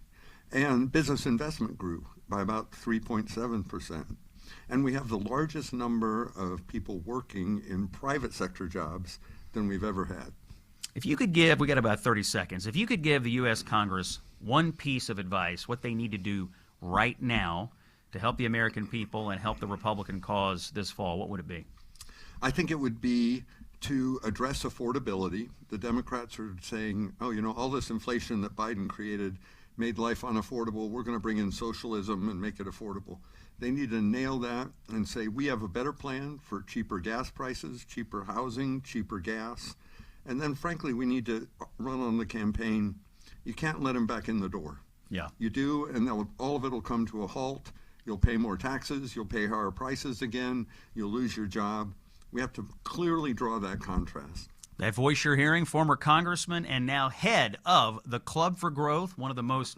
And business investment grew by about 3.7%. And we have the largest number of people working in private sector jobs than we've ever had. If you could give, we got about 30 seconds, if you could give the U.S. Congress one piece of advice, what they need to do right now to help the American people and help the Republican cause this fall, what would it be? I think it would be to address affordability. The Democrats are saying, all this inflation that Biden created made life unaffordable. We're going to bring in socialism and make it affordable. They need to nail that and say, we have a better plan for cheaper gas prices, cheaper housing, cheaper gas. And then, frankly, we need to run on the campaign. You can't let them back in the door. Yeah. You do, and all of it will come to a halt. You'll pay more taxes. You'll pay higher prices again. You'll lose your job. We have to clearly draw that contrast. That voice you're hearing, former congressman and now head of the Club for Growth, one of the most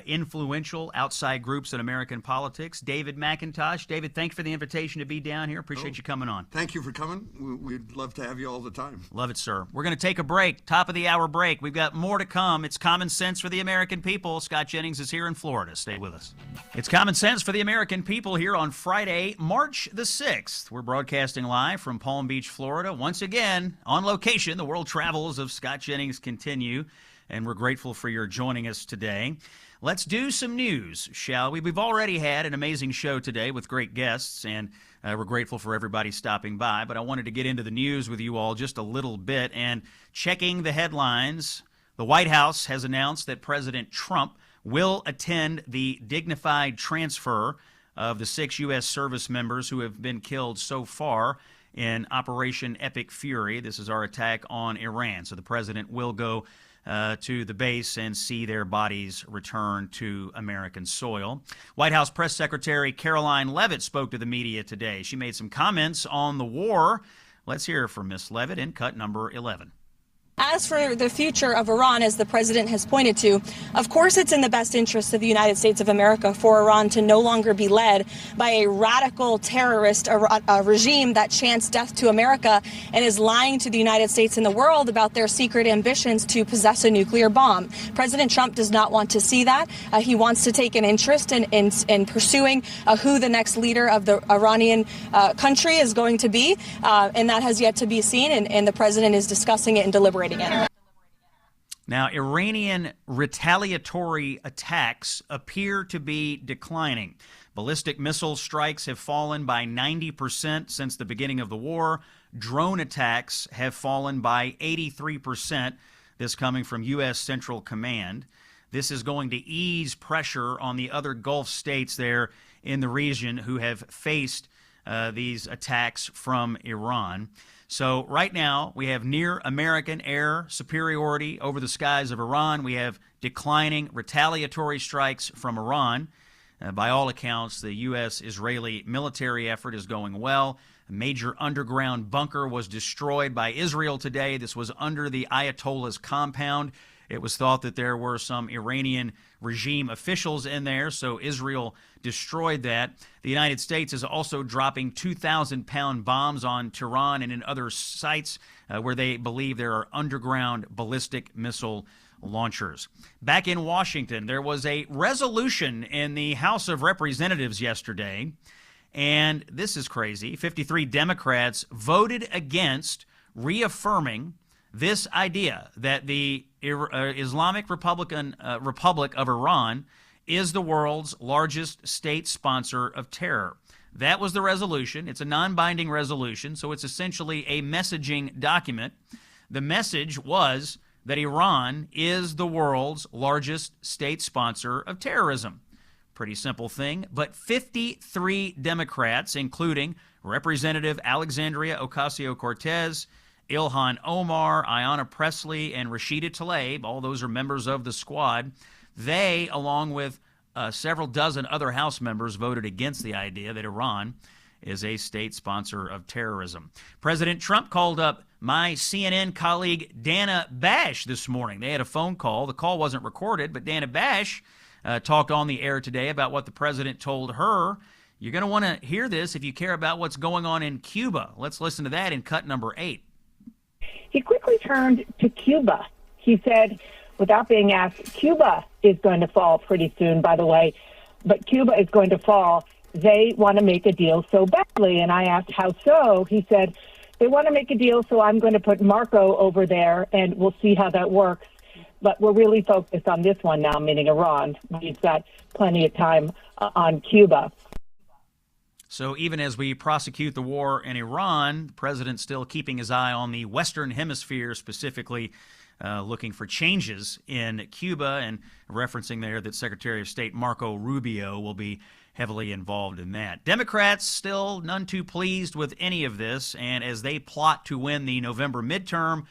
influential outside groups in American politics, David McIntosh. David, thanks for the invitation to be down here. Appreciate you coming on. Thank you for coming. We'd love to have you all the time. Love it, sir. We're going to take a break, top of the hour break. We've got more to come. It's Common Sense for the American People. Scott Jennings is here in Florida. Stay with us. It's Common Sense for the American People here on Friday, March the 6th. We're broadcasting live from Palm Beach, Florida. Once again, on location, the world travels of Scott Jennings continue, and we're grateful for your joining us today. Let's do some news, shall we? We've already had an amazing show today with great guests, and we're grateful for everybody stopping by. But I wanted to get into the news with you all just a little bit. And checking the headlines, the White House has announced that President Trump will attend the dignified transfer of the 6 U.S. service members who have been killed so far in Operation Epic Fury. This is our attack on Iran. So the president will go to the base and see their bodies return to American soil. White House Press Secretary Caroline Leavitt spoke to the media today. She made some comments on the war. Let's hear from Ms. Leavitt in cut number 11. As for the future of Iran, as the president has pointed to, of course it's in the best interest of the United States of America for Iran to no longer be led by a radical terrorist regime that chants death to America and is lying to the United States and the world about their secret ambitions to possess a nuclear bomb. President Trump does not want to see that. He wants to take an interest in pursuing who the next leader of the Iranian country is going to be, and that has yet to be seen, and the president is discussing it and deliberating. Now, Iranian retaliatory attacks appear to be declining. Ballistic missile strikes have fallen by 90% since the beginning of the war. Drone attacks have fallen by 83%, this coming from U.S. Central Command. This is going to ease pressure on the other Gulf states there in the region who have faced these attacks from Iran. So right now, we have near American air superiority over the skies of Iran. We have declining retaliatory strikes from Iran. By all accounts, the U.S.-Israeli military effort is going well. A major underground bunker was destroyed by Israel today. This was under the Ayatollah's compound. It was thought that there were some Iranian regime officials in there, so Israel destroyed that. The United States is also dropping 2,000-pound bombs on Tehran and in other sites where they believe there are underground ballistic missile launchers. Back in Washington, there was a resolution in the House of Representatives yesterday, and this is crazy. 53 Democrats voted against reaffirming this idea that the Islamic Republic of Iran is the world's largest state sponsor of terror. That was the resolution. It's a non-binding resolution, so it's essentially a messaging document. The message was that Iran is the world's largest state sponsor of terrorism. Pretty simple thing, but 53 Democrats, including Representative Alexandria Ocasio-Cortez, Ilhan Omar, Ayanna Pressley, and Rashida Tlaib, all those are members of the squad. They, along with several dozen other House members, voted against the idea that Iran is a state sponsor of terrorism. President Trump called up my CNN colleague Dana Bash this morning. They had a phone call. The call wasn't recorded, but Dana Bash talked on the air today about what the president told her. You're going to want to hear this if you care about what's going on in Cuba. Let's listen to that in cut number 8. He quickly turned to Cuba. He said, without being asked, Cuba is going to fall pretty soon, by the way, but Cuba is going to fall. They want to make a deal so badly. And I asked, how so? He said, they want to make a deal, so I'm going to put Marco over there, and we'll see how that works. But we're really focused on this one now, meaning Iran. We've got plenty of time on Cuba. So even as we prosecute the war in Iran, the president's still keeping his eye on the Western Hemisphere, specifically looking for changes in Cuba, and referencing there that Secretary of State Marco Rubio will be heavily involved in that. Democrats still none too pleased with any of this, and as they plot to win the November midterm,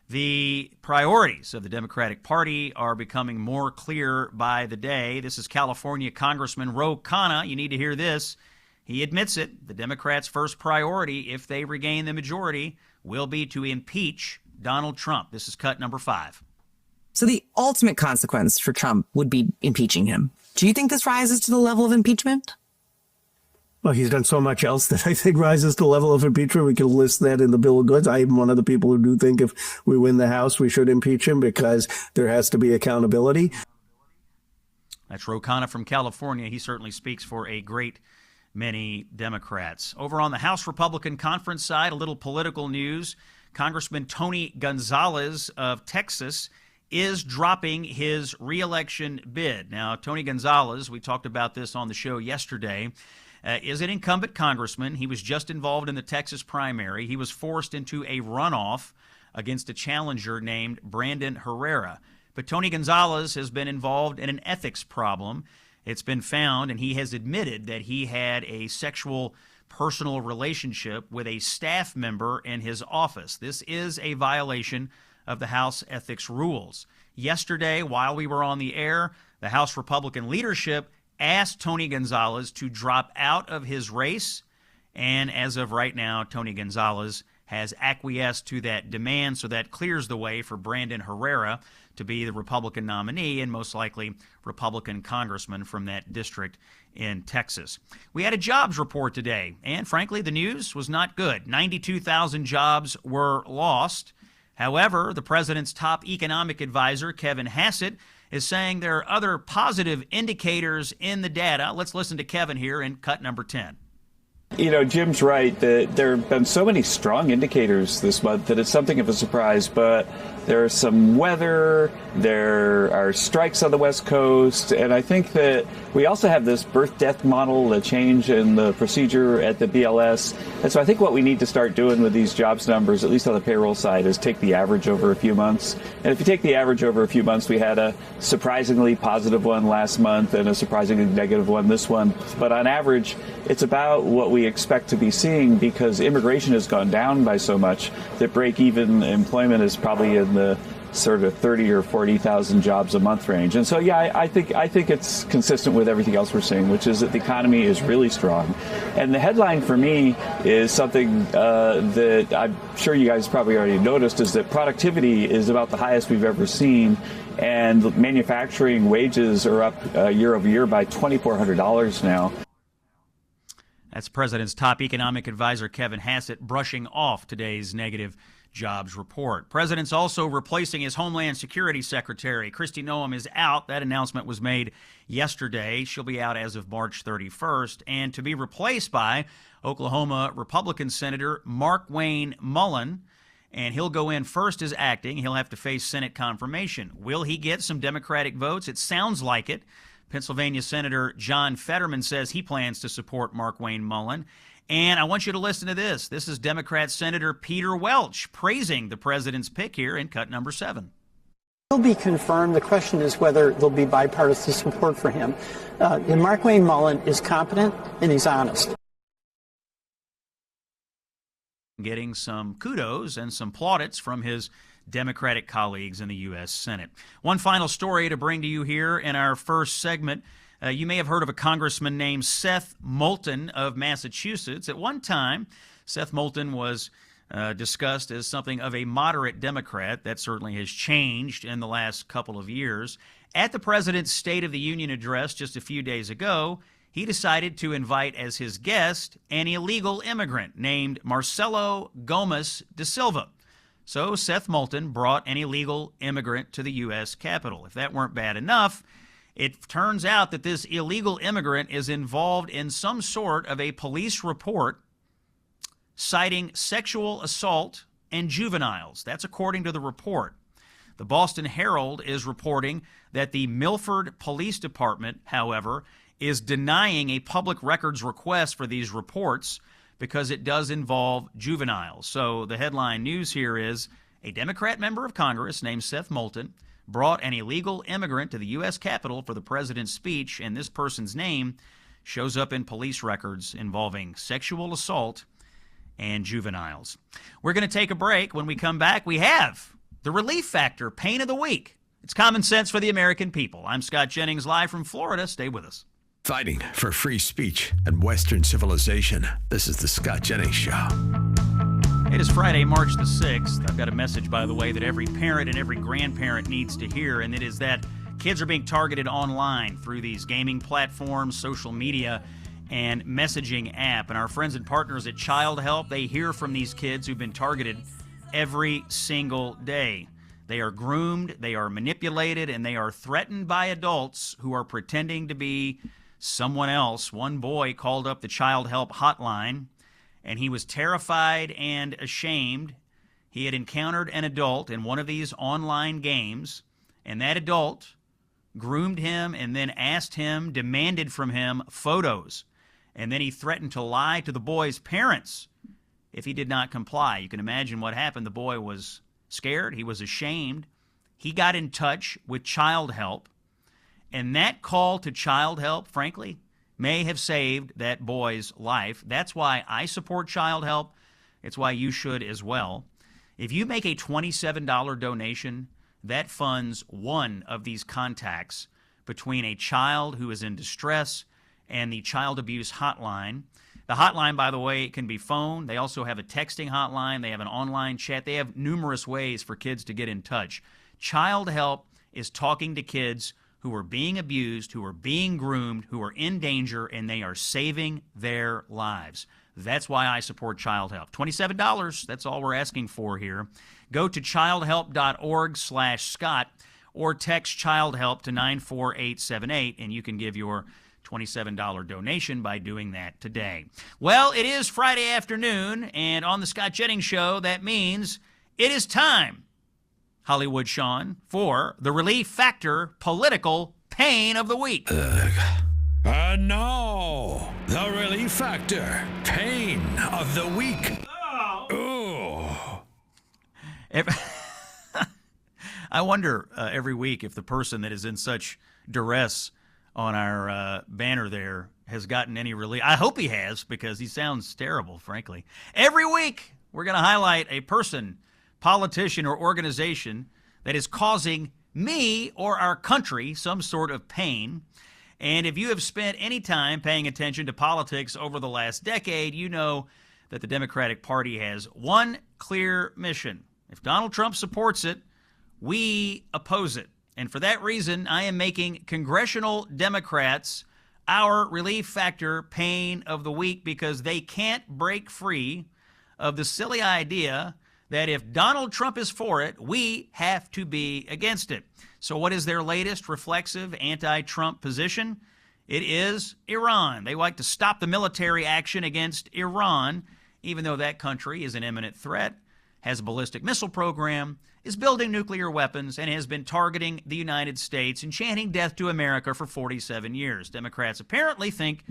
the priorities of the Democratic Party are becoming more clear by the day. This is California Congressman Ro Khanna. You need to hear this. He admits it. The Democrats' first priority, if they regain the majority, will be to impeach Donald Trump. This is cut number 5. So the ultimate consequence for Trump would be impeaching him. Do you think this rises to the level of impeachment? Well, he's done so much else that I think rises to the level of impeachment. We can list that in the bill of goods. I am one of the people who do think if we win the House, we should impeach him because there has to be accountability. That's Ro Khanna from California. He certainly speaks for a great many Democrats. Over on the House Republican Conference side, a little political news. Congressman Tony Gonzalez of Texas is dropping his reelection bid. Now, Tony Gonzalez, we talked about this on the show yesterday, is an incumbent congressman. He was just involved in the Texas primary. He was forced into a runoff against a challenger named Brandon Herrera. But Tony Gonzalez has been involved in an ethics problem. It's been found, and he has admitted that he had a sexual personal relationship with a staff member in his office. This is a violation of the House ethics rules. Yesterday, while we were on the air, the House Republican leadership asked Tony Gonzalez to drop out of his race, and as of right now, Tony Gonzalez has acquiesced to that demand, so that clears the way for Brandon Herrera to be the Republican nominee and most likely Republican congressman from that district in Texas. We had a jobs report today, and frankly, the news was not good. 92,000 jobs were lost. However, the president's top economic advisor, Kevin Hassett, is saying there are other positive indicators in the data. Let's listen to Kevin here in cut number 10. You know, Jim's right that there have been so many strong indicators this month that it's something of a surprise, but there's some weather, there are strikes on the West Coast, and I think that we also have this birth-death model, a change in the procedure at the BLS. And so I think what we need to start doing with these jobs numbers, at least on the payroll side, is take the average over a few months. And if you take the average over a few months, we had a surprisingly positive one last month and a surprisingly negative one this one. But on average, it's about what we expect to be seeing because immigration has gone down by so much that break-even employment is probably in the sort of 30 or 40,000 jobs a month range. And so, yeah, I think it's consistent with everything else we're seeing, which is that the economy is really strong. And the headline for me is something that I'm sure you guys probably already noticed, is that productivity is about the highest we've ever seen. And manufacturing wages are up year over year by $2,400 now. That's the president's top economic advisor, Kevin Hassett, brushing off today's negative jobs report. President's also replacing his Homeland Security Secretary. Kristi Noem is out. That announcement was made yesterday. She'll be out as of March 31st, and to be replaced by Oklahoma Republican Senator Markwayne Mullin. And he'll go in first as acting. He'll have to face Senate confirmation. Will he get some Democratic votes? It sounds like it. Pennsylvania Senator John Fetterman says he plans to support Markwayne Mullin. And I want you to listen to this. This is Democrat Senator Peter Welch praising the president's pick here in cut number 7. He'll be confirmed. The question is whether there'll be bipartisan support for him. And Markwayne Mullin is competent and he's honest. Getting some kudos and some plaudits from his Democratic colleagues in the U.S. Senate. One final story to bring to you here in our first segment. You may have heard of a congressman named Seth Moulton of Massachusetts. At one time, Seth Moulton was discussed as something of a moderate Democrat. That certainly has changed in the last couple of years. At the president's State of the Union address just a few days ago, he decided to invite as his guest an illegal immigrant named Marcelo Gomes da Silva. So Seth Moulton brought an illegal immigrant to the U.S. Capitol. If that weren't bad enough, it turns out that this illegal immigrant is involved in some sort of a police report citing sexual assault and juveniles. That's according to the report. The Boston Herald is reporting that the Milford Police Department, however, is denying a public records request for these reports because it does involve juveniles. So the headline news here is a Democrat member of Congress named Seth Moulton brought an illegal immigrant to the U.S. Capitol for the president's speech, and this person's name shows up in police records involving sexual assault and juveniles. We're going to take a break. When we come back, we have the Relief Factor Pain of the Week. It's common sense for the American people. I'm Scott Jennings, live from Florida. Stay with us. Fighting for free speech and Western civilization. This is the Scott Jennings Show. It is Friday, March the 6th. I've got a message, by the way, that every parent and every grandparent needs to hear, and it is that kids are being targeted online through these gaming platforms, social media, and messaging app. And our friends and partners at Child Help, they hear from these kids who've been targeted every single day. They are groomed, they are manipulated, and they are threatened by adults who are pretending to be someone else. One boy called up the Child Help hotline, and he was terrified and ashamed. He had encountered an adult in one of these online games, and that adult groomed him and then asked him, demanded from him photos. And then he threatened to lie to the boy's parents if he did not comply. You can imagine what happened. The boy was scared. He was ashamed. He got in touch with Child Help. And that call to Child Help, frankly, may have saved that boy's life. That's why I support Child Help. It's why you should as well. If you make a $27 donation, that funds one of these contacts between a child who is in distress and the child abuse hotline. The hotline, by the way, can be phone. They also have a texting hotline. They have an online chat. They have numerous ways for kids to get in touch. Child Help is talking to kids who are being abused, who are being groomed, who are in danger, and they are saving their lives. That's why I support Child Help. $27, that's all we're asking for here. Go to childhelp.org/Scott or text Child Help to 94878, and you can give your $27 donation by doing that today. Well, it is Friday afternoon, and on the Scott Jennings Show, that means it is time, Hollywood Sean, for the Relief Factor Political Pain of the Week. And now, the Relief Factor Pain of the Week. Oh. I wonder every week if the person that is in such duress on our banner there has gotten any relief. I hope he has, because he sounds terrible, frankly. Every week, we're going to highlight a person, politician, or organization that is causing me or our country some sort of pain. And if you have spent any time paying attention to politics over the last decade, you know that the Democratic Party has one clear mission. If Donald Trump supports it, we oppose it. And for that reason, I am making congressional Democrats our Relief Factor Pain of the Week, because they can't break free of the silly idea that if Donald Trump is for it, we have to be against it. So what is their latest reflexive anti-Trump position? It is Iran. They like to stop the military action against Iran, even though that country is an imminent threat, has a ballistic missile program, is building nuclear weapons, and has been targeting the United States and chanting death to America for 47 years. Democrats apparently think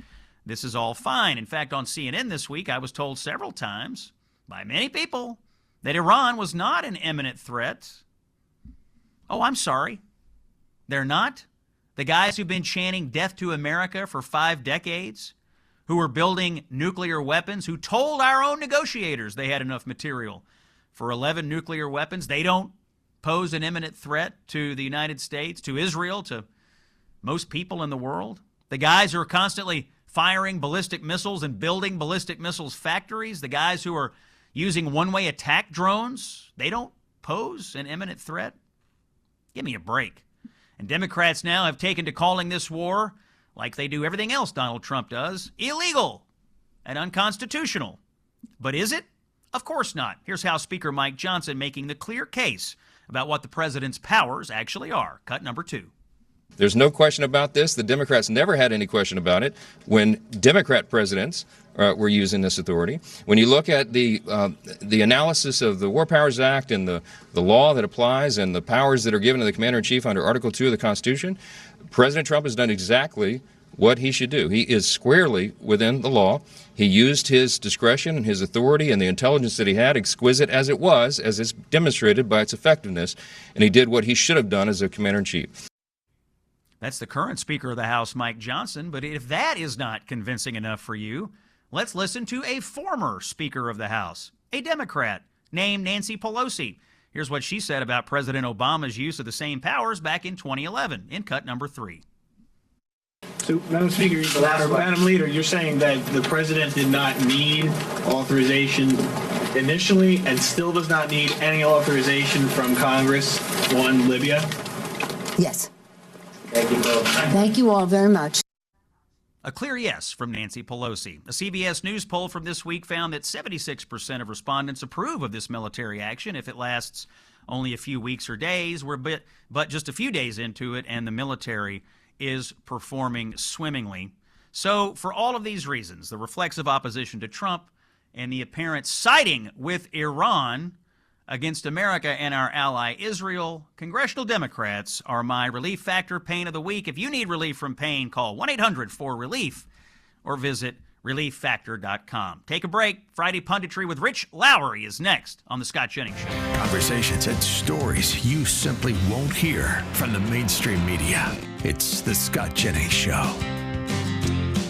this is all fine. In fact, on CNN this week, I was told several times by many people that Iran was not an imminent threat. Oh, I'm sorry. They're not? The guys who've been chanting death to America for 5 decades, who were building nuclear weapons, who told our own negotiators they had enough material for 11 nuclear weapons. They don't pose an imminent threat to the United States, to Israel, to most people in the world. The guys who are constantly firing ballistic missiles and building ballistic missiles factories, the guys who are using one-way attack drones, they don't pose an imminent threat? Give me a break. And Democrats now have taken to calling this war, like they do everything else Donald Trump does, illegal and unconstitutional. But is it? Of course not. Here's how Speaker Mike Johnson making the clear case about what the president's powers actually are. Cut number 2. There's no question about this. The Democrats never had any question about it when Democrat presidents were using this authority. When you look at the analysis of the War Powers Act and the law that applies and the powers that are given to the Commander-in-Chief under Article 2 of the Constitution, President Trump has done exactly what he should do. He is squarely within the law. He used his discretion and his authority and the intelligence that he had, exquisite as it was, as is demonstrated by its effectiveness, and he did what he should have done as a Commander-in-Chief. That's the current Speaker of the House, Mike Johnson. But if that is not convincing enough for you, let's listen to a former Speaker of the House, a Democrat named Nancy Pelosi. Here's what she said about President Obama's use of the same powers back in 2011 in cut number 3. So, Madam Speaker, Madam Leader, you're saying that the president did not need authorization initially and still does not need any authorization from Congress on Libya? Yes. Thank you both. Thank you all very much. A clear yes from Nancy Pelosi. A CBS News poll from this week found that 76% of respondents approve of this military action if it lasts only a few weeks or days. But just a few days into it, and the military is performing swimmingly. So for all of these reasons, the reflexive opposition to Trump and the apparent siding with Iran against America and our ally Israel, congressional Democrats are my relief factor pain of the week. If you need relief from pain, call 1-800-4RELIEF or visit relieffactor.com. Take a break. Friday Punditry with Rich Lowry is next on The Scott Jennings Show. Conversations and stories you simply won't hear from the mainstream media. It's The Scott Jennings Show.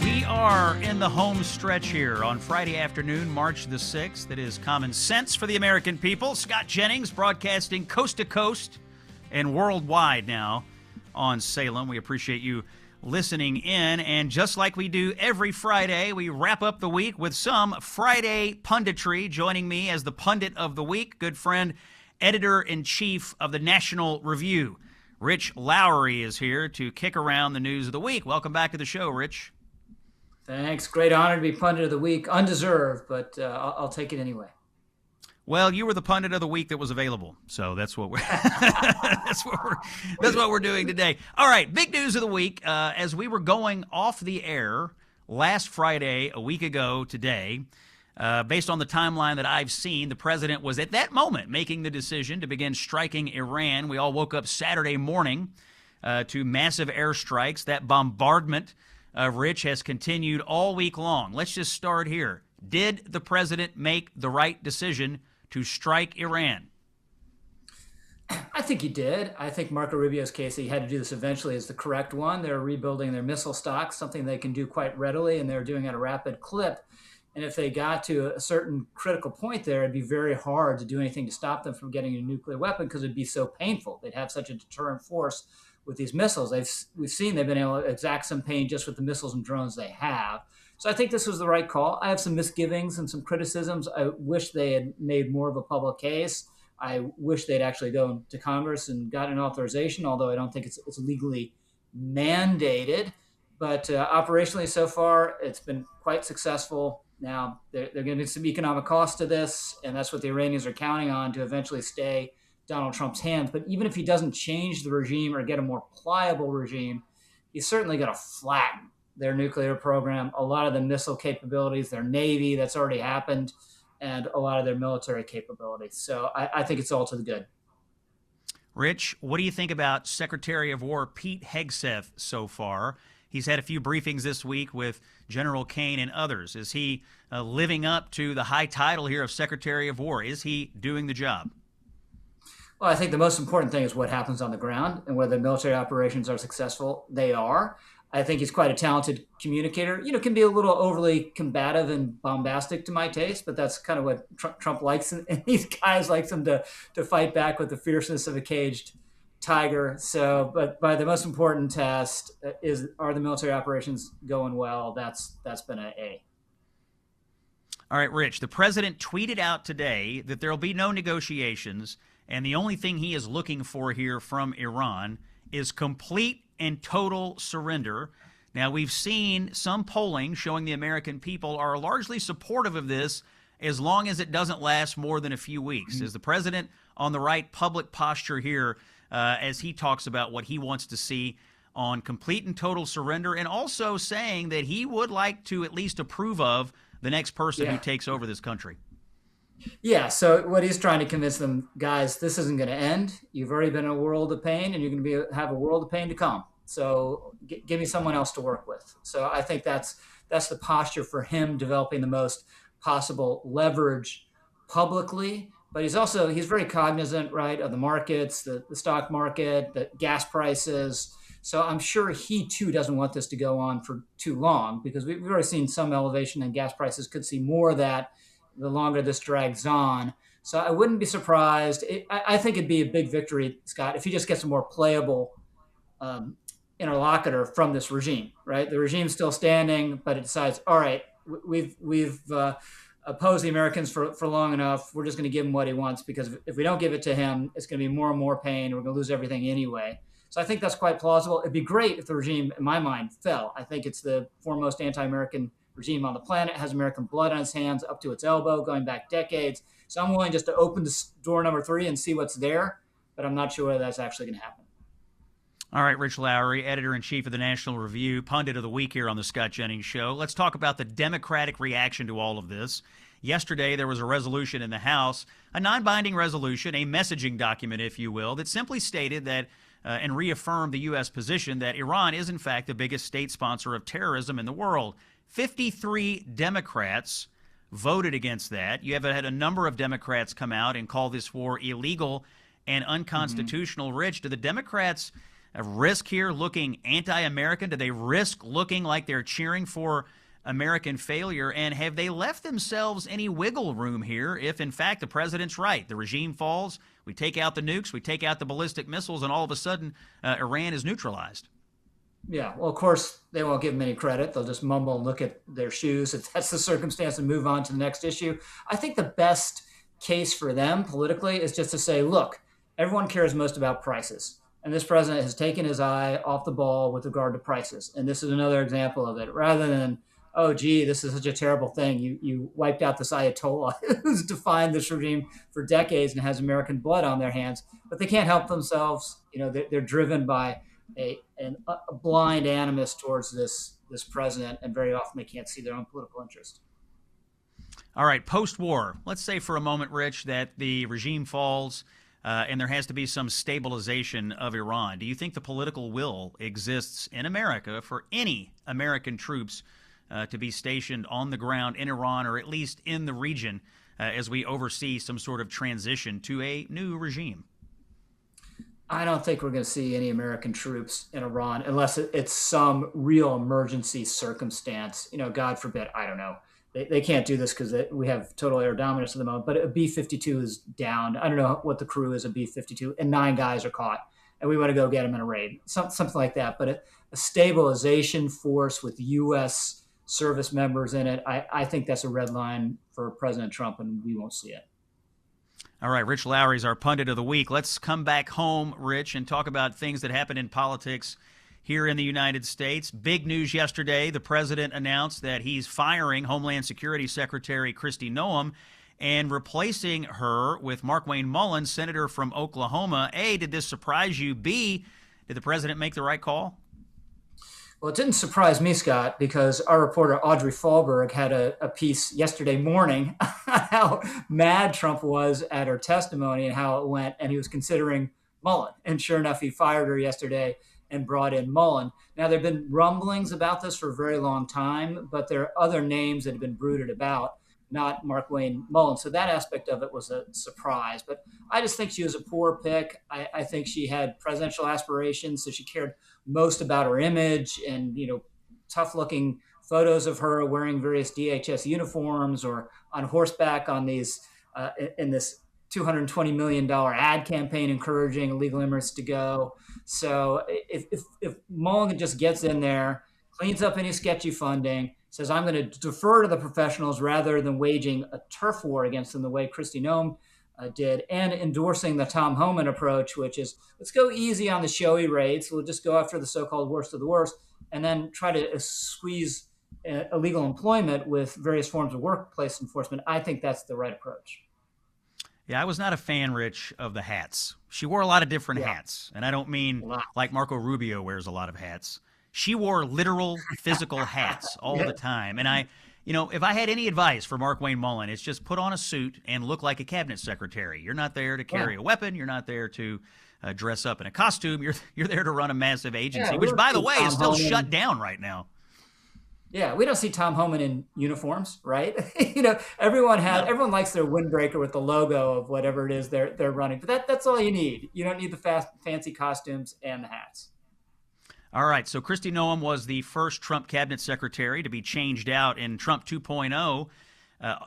We are in the home stretch here on Friday afternoon, March the 6th. It is common sense for the American people. Scott Jennings broadcasting coast to coast and worldwide now on Salem. We appreciate you listening in. And just like we do every Friday, we wrap up the week with some Friday punditry. Joining me as the pundit of the week, good friend, editor-in-chief of the National Review, Rich Lowry, is here to kick around the news of the week. Welcome back to the show, Rich. Thanks. Great honor to be pundit of the week. Undeserved, but I'll take it anyway. Well, you were the pundit of the week that was available, so that's what we're that's what we're doing today. All right, big news of the week. As we were going off the air last Friday, a week ago today, based on the timeline that I've seen, the president was at that moment making the decision to begin striking Iran. We all woke up Saturday morning to massive airstrikes. That bombardment, Rich, has continued all week long. Let's just start here. Did the president make the right decision to strike Iran? I think he did. I think Marco Rubio's case, he had to do this eventually, is the correct one. They're rebuilding their missile stocks, something they can do quite readily, and they're doing it at a rapid clip. And if they got to a certain critical point there, it'd be very hard to do anything to stop them from getting a nuclear weapon because it'd be so painful. They'd have such a deterrent force with these missiles. We've seen they've been able to exact some pain just with the missiles and drones they have. So I think this was the right call. I have some misgivings and some criticisms. I wish they had made more of a public case. I wish they'd actually gone to Congress and got an authorization, although I don't think it's legally mandated. But operationally so far, it's been quite successful. Now, there are going to be some economic cost to this, and that's what the Iranians are counting on to eventually stay Donald Trump's hands. But even if he doesn't change the regime or get a more pliable regime, he's certainly going to flatten their nuclear program, a lot of the missile capabilities, their Navy, that's already happened, and a lot of their military capabilities. So I think it's all to the good. Rich, what do you think about Secretary of War Pete Hegseth so far? He's had a few briefings this week with General Kane and others. Is he living up to the high title here of Secretary of War? Is he doing the job? Well, I think the most important thing is what happens on the ground and whether military operations are successful. They are. I think he's quite a talented communicator. Can be a little overly combative and bombastic to my taste, but that's kind of what Trump likes. And these guys likes him to fight back with the fierceness of a caged tiger. So, but by the most important test are the military operations going well? That's been an A. All right, Rich, the president tweeted out today that there will be no negotiations, and the only thing he is looking for here from Iran is complete and total surrender. Now, we've seen some polling showing the American people are largely supportive of this as long as it doesn't last more than a few weeks. Is the president on the right public posture here as he talks about what he wants to see on complete and total surrender, and also saying that he would like to at least approve of the next person who takes over this country? Yeah, so what he's trying to convince them, guys, this isn't going to end. You've already been in a world of pain, and you're going to have a world of pain to come. So give me someone else to work with. So I think that's the posture for him, developing the most possible leverage publicly. But he's very cognizant, right, of the markets, the stock market, the gas prices. So I'm sure he, too, doesn't want this to go on for too long, because we've already seen some elevation in gas prices, could see more of that the longer this drags on. So I wouldn't be surprised. I think it'd be a big victory, Scott, if he just gets a more playable interlocutor from this regime, right? The regime's still standing, but it decides, all right, we've oppose the Americans for long enough, we're just going to give him what he wants, because if we don't give it to him, it's going to be more and more pain. We're going to lose everything anyway. So I think that's quite plausible. It'd be great if the regime, in my mind, fell. I think it's the foremost anti-American regime on the planet. It has American blood on its hands up to its elbow, going back decades. So I'm willing just to open this door number 3 and see what's there, but I'm not sure whether that's actually going to happen. All right, Rich Lowry, editor-in-chief of the National Review, pundit of the week here on the Scott Jennings Show. Let's talk about the Democratic reaction to all of this. Yesterday, there was a resolution in the House, a non-binding resolution, a messaging document, if you will, that simply stated that and reaffirmed the U.S. position that Iran is, in fact, the biggest state sponsor of terrorism in the world. 53 Democrats voted against that. You have had a number of Democrats come out and call this war illegal and unconstitutional. Rich, do the Democrats risk here looking anti-American? Do they risk looking like they're cheering for American failure? And have they left themselves any wiggle room here if, in fact, the president's right? The regime falls, we take out the nukes, we take out the ballistic missiles, and all of a sudden Iran is neutralized. Yeah, well, of course, they won't give them any credit. They'll just mumble and look at their shoes if that's the circumstance and move on to the next issue. I think the best case for them politically is just to say, look, everyone cares most about prices. And this president has taken his eye off the ball with regard to prices. And this is another example of it. Rather than, oh, gee, this is such a terrible thing. You wiped out this Ayatollah who's defined this regime for decades and has American blood on their hands. But they can't help themselves. You know, they're driven by a blind animus towards this president, and very often they can't see their own political interest. All right, post-war, let's say for a moment, Rich, that the regime falls and there has to be some stabilization of Iran. Do you think the political will exists in America for any American troops to be stationed on the ground in Iran, or at least in the region, as we oversee some sort of transition to a new regime? I don't think we're going to see any American troops in Iran unless it's some real emergency circumstance. You know, God forbid, I don't know. They can't do this because we have total air dominance at the moment, but a B-52 is down. I don't know what the crew is of B-52, and 9 guys are caught, and we want to go get them in a raid, something like that. But a stabilization force with U.S. service members in it, I think that's a red line for President Trump, and we won't see it. All right, Rich Lowry's our pundit of the week. Let's come back home, Rich, and talk about things that happen in politics here in the United States. Big news yesterday. The president announced that he's firing Homeland Security Secretary Kristi Noem and replacing her with Markwayne Mullin, senator from Oklahoma. A, did this surprise you? B, did the president make the right call? Well, it didn't surprise me, Scott, because our reporter Audrey Fahlberg had a piece yesterday morning how mad Trump was at her testimony and how it went, and he was considering Mullin. And sure enough, he fired her yesterday and brought in Mullin. Now, there have been rumblings about this for a very long time, but there are other names that have been brooded about, not Markwayne Mullin. So that aspect of it was a surprise. But I just think she was a poor pick. I think she had presidential aspirations, so she cared most about her image and, you know, tough-looking photos of her wearing various DHS uniforms or on horseback on these in this $220 million ad campaign encouraging illegal immigrants to go. So if Mullin just gets in there, cleans up any sketchy funding, says, I'm going to defer to the professionals rather than waging a turf war against them the way Kristi Noem did, and endorsing the Tom Homan approach, which is, let's go easy on the showy rates. We'll just go after the so-called worst of the worst, and then try to squeeze illegal employment with various forms of workplace enforcement. I think that's the right approach. Yeah, I was not a fan, Rich, of the hats. She wore a lot of different hats, and I don't mean like Marco Rubio wears a lot of hats. She wore literal physical hats all the time. And if I had any advice for Markwayne Mullin, it's just put on a suit and look like a cabinet secretary. You're not there to carry a weapon. You're not there to dress up in a costume. You're there to run a massive agency, which, by the way, is still shut down right now. Yeah, we don't see Tom Homan in uniforms, right? Everyone likes their windbreaker with the logo of whatever it is they're running. But that's all you need. You don't need the fancy costumes and the hats. All right, so Kristi Noem was the first Trump cabinet secretary to be changed out in Trump 2.0.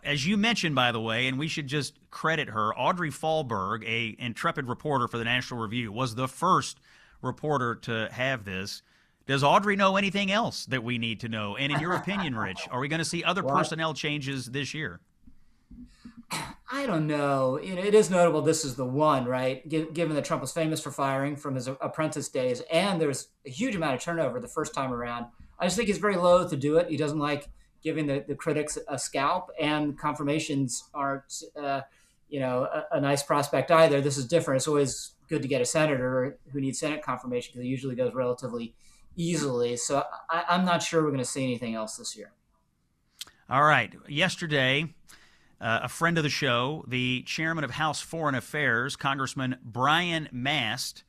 As you mentioned, by the way, and we should just credit her, Audrey Fahlberg, a intrepid reporter for the National Review, was the first reporter to have this. Does Audrey know anything else that we need to know? And in your opinion, Rich, are we going to see other personnel changes this year? I don't know. It is notable this is the one, right? Given that Trump was famous for firing from his apprentice days, and there's a huge amount of turnover the first time around. I just think he's very loath to do it. He doesn't like giving the critics a scalp, and confirmations aren't, a nice prospect either. This is different. It's always good to get a senator who needs Senate confirmation because it usually goes relatively easily. So I'm not sure we're going to see anything else this year. All right. Yesterday, a friend of the show, the chairman of House Foreign Affairs, Congressman Brian Mast,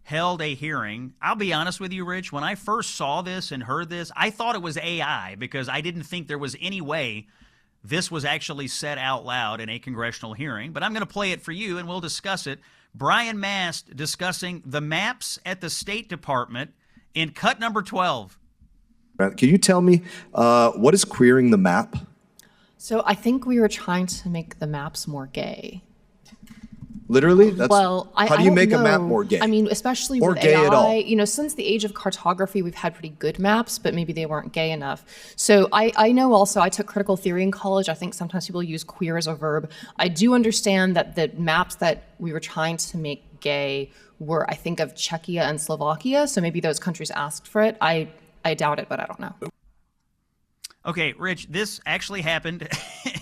held a hearing. I'll be honest with you, Rich, when I first saw this and heard this, I thought it was AI because I didn't think there was any way this was actually said out loud in a congressional hearing. But I'm going to play it for you and we'll discuss it. Brian Mast discussing the maps at the State Department in cut number 12. Can you tell me what is queering the map? So I think we were trying to make the maps more gay. Literally? How do you make a map more gay? I mean, especially or with gay AI, at all? Since the age of cartography, we've had pretty good maps, but maybe they weren't gay enough. So I know also, I took critical theory in college. I think sometimes people use queer as a verb. I do understand that the maps that we were trying to make gay were, I think, of Czechia and Slovakia. So maybe those countries asked for it. I doubt it, but I don't know. Okay, Rich, this actually happened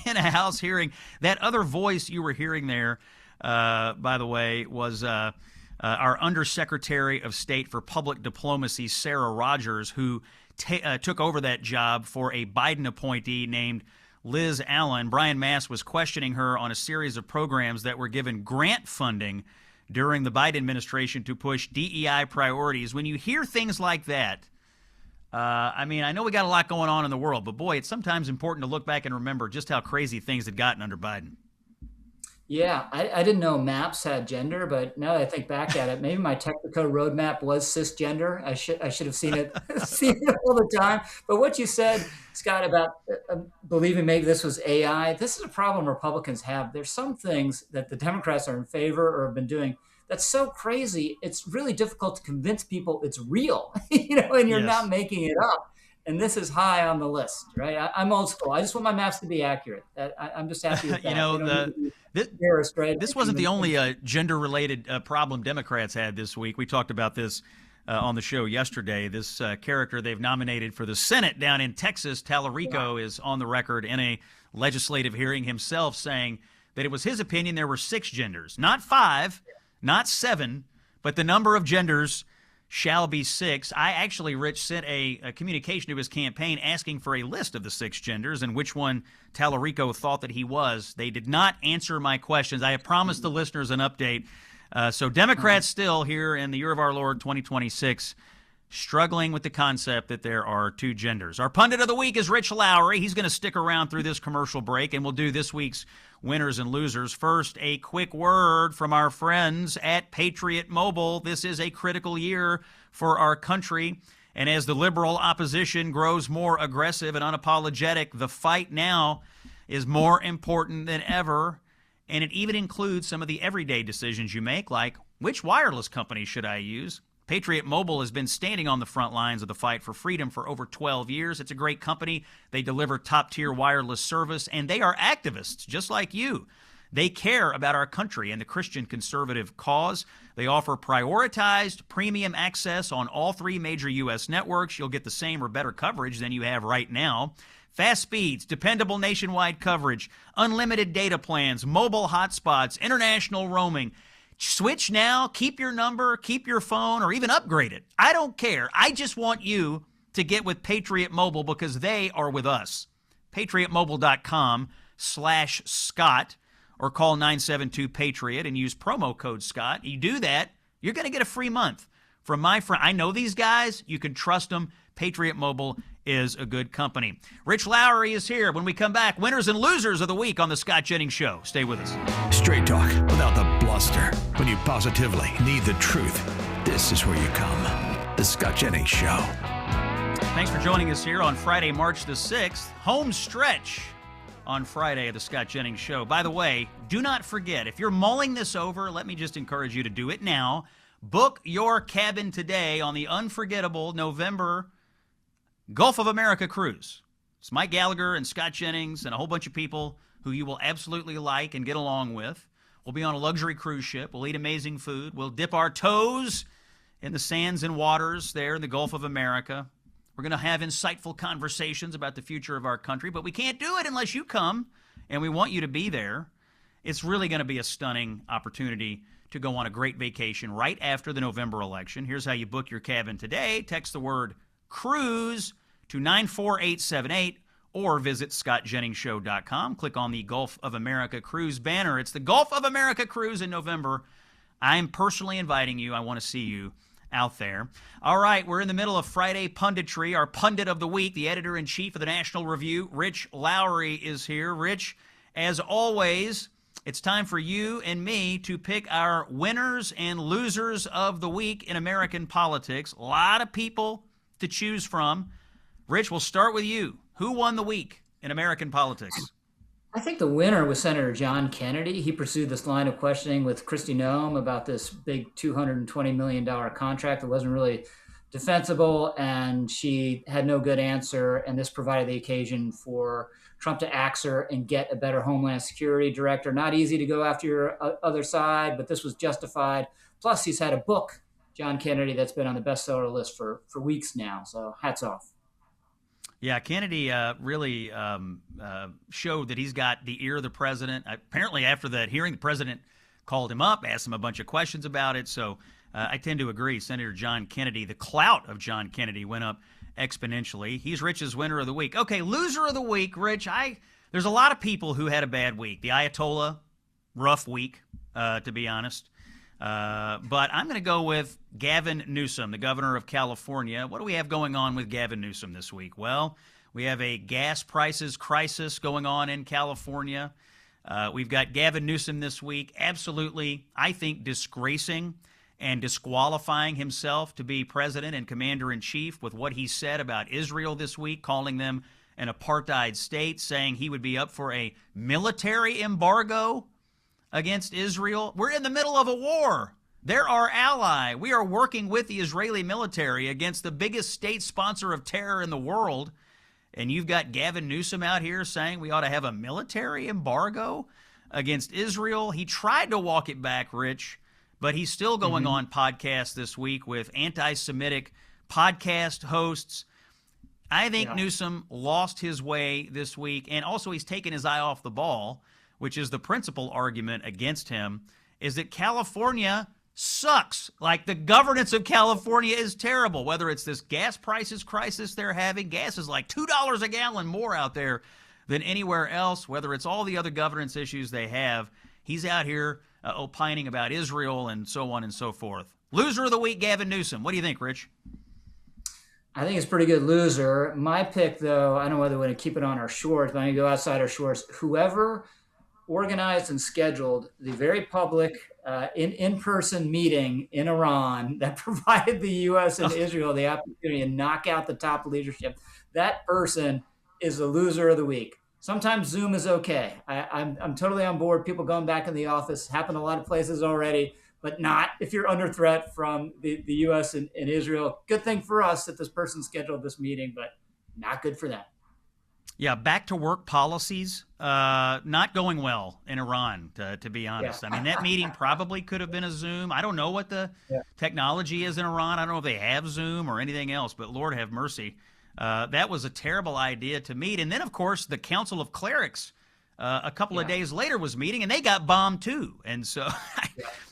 in a House hearing. That other voice you were hearing there, by the way, was our Undersecretary of State for Public Diplomacy, Sarah Rogers, who took over that job for a Biden appointee named Liz Allen. Brian Mast was questioning her on a series of programs that were given grant funding during the Biden administration to push DEI priorities. When you hear things like that, I know we got a lot going on in the world, but boy, it's sometimes important to look back and remember just how crazy things had gotten under Biden. Yeah, I didn't know maps had gender, but now that I think back at it, maybe my Technico roadmap was cisgender. I should have seen it all the time. But what you said, Scott, about believing maybe this was AI, this is a problem Republicans have. There's some things that the Democrats are in favor or have been doing that's so crazy, it's really difficult to convince people it's real, and you're not making it up. And this is high on the list, right? I'm old school. I just want my maps to be accurate. I'm just happy with that. This wasn't the only gender-related problem Democrats had this week. We talked about this on the show yesterday. This character they've nominated for the Senate down in Texas, Tallarico, is on the record in a legislative hearing himself saying that it was his opinion there were 6 genders, not 5, not 7, but the number of genders shall be 6. I actually, Rich, sent a communication to his campaign asking for a list of the 6 genders and which one Tallarico thought that he was. They did not answer my questions. I have promised the listeners an update. So Democrats still here in the year of our Lord 2026 struggling with the concept that there are 2 genders. Our pundit of the week is Rich Lowry. He's going to stick around through this commercial break, and we'll do this week's winners and losers. First, a quick word from our friends at Patriot Mobile. This is a critical year for our country, and as the liberal opposition grows more aggressive and unapologetic, the fight now is more important than ever, and it even includes some of the everyday decisions you make, like which wireless company should I use? Patriot Mobile has been standing on the front lines of the fight for freedom for over 12 years. It's a great company. They deliver top-tier wireless service, and they are activists just like you. They care about our country and the Christian conservative cause. They offer prioritized premium access on all 3 major U.S. networks. You'll get the same or better coverage than you have right now. Fast speeds, dependable nationwide coverage, unlimited data plans, mobile hotspots, international roaming. Switch now, keep your number, keep your phone, or even upgrade it. I don't care. I just want you to get with Patriot Mobile because they are with us. PatriotMobile.com/Scott or call 972-PATRIOT and use promo code Scott. You do that, you're going to get a free month from my friend. I know these guys. You can trust them. Patriot Mobile is a good company. Rich Lowry is here. When we come back, winners and losers of the week on the Scott Jennings Show. Stay with us. Straight talk without the bluster. When you positively need the truth, this is where you come. The Scott Jennings Show. Thanks for joining us here on Friday, March the 6th. Home stretch on Friday of the Scott Jennings Show. By the way, do not forget, if you're mulling this over, let me just encourage you to do it now. Book your cabin today on the unforgettable November Gulf of America cruise. It's Mike Gallagher and Scott Jennings and a whole bunch of people who you will absolutely like and get along with. We'll be on a luxury cruise ship. We'll eat amazing food. We'll dip our toes in the sands and waters there in the Gulf of America. We're going to have insightful conversations about the future of our country, but we can't do it unless you come, and we want you to be there. It's really going to be a stunning opportunity to go on a great vacation right after the November election. Here's how you book your cabin today. Text the word cruise to 94878 or visit scottjenningshow.com. Click on the Gulf of America Cruise banner. It's the Gulf of America Cruise in November. I'm personally inviting you. I want to see you out there. All right, we're in the middle of Friday Punditry. Our pundit of the week, the editor-in-chief of the National Review, Rich Lowry, is here. Rich, as always, it's time for you and me to pick our winners and losers of the week in American politics. A lot of people to choose from. Rich, we'll start with you. Who won the week in American politics? I think the winner was Senator John Kennedy. He pursued this line of questioning with Kristi Noem about this big $220 million contract that wasn't really defensible, and she had no good answer, and this provided the occasion for Trump to axe her and get a better Homeland Security director. Not easy to go after your other side, but this was justified. Plus, he's had a book, John Kennedy, that's been on the bestseller list for weeks now, so hats off. Yeah, Kennedy really showed that he's got the ear of the president. Apparently, after that hearing, the president called him up, asked him a bunch of questions about it. So I tend to agree. Senator John Kennedy, the clout of John Kennedy went up exponentially. He's Rich's winner of the week. Okay, loser of the week, Rich. There's a lot of people who had a bad week. The Ayatollah, rough week, to be honest. But I'm going to go with Gavin Newsom, the governor of California. What do we have going on with Gavin Newsom this week? Well, we have a gas prices crisis going on in California. We've got Gavin Newsom this week absolutely, I think, disgracing and disqualifying himself to be president and commander-in-chief with what he said about Israel this week, calling them an apartheid state, saying he would be up for a military embargo against Israel. We're in the middle of a war. They're our ally. We are working with the Israeli military against the biggest state sponsor of terror in the world. And you've got Gavin Newsom out here saying we ought to have a military embargo against Israel. He tried to walk it back, Rich, but he's still going on podcasts this week with anti-Semitic podcast hosts. I think Newsom lost his way this week, and also he's taken his eye off the ball, which is the principal argument against him, is that California sucks. Like, the governance of California is terrible, whether it's this gas prices crisis they're having. Gas is like $2 a gallon more out there than anywhere else, whether it's all the other governance issues they have. He's out here opining about Israel and so on and so forth. Loser of the week, Gavin Newsom. What do you think, Rich? I think it's a pretty good loser. My pick, though, I don't know whether we're going to keep it on our shores, but I'm going to go outside our shores. Whoever organized and scheduled the very public in-person meeting in Iran that provided the U.S. and Israel the opportunity to knock out the top leadership, that person is the loser of the week. Sometimes Zoom is okay. I'm totally on board. People going back in the office, happen a lot of places already, but not if you're under threat from the U.S. and Israel. Good thing for us that this person scheduled this meeting, but not good for them. Yeah, back to work policies, not going well in Iran, to be honest. Yeah. I mean, that meeting probably could have been a Zoom. I don't know what the technology is in Iran. I don't know if they have Zoom or anything else, but Lord have mercy. That was a terrible idea to meet. And then, of course, the Council of Clerics a couple of days later was meeting, and they got bombed too. And so,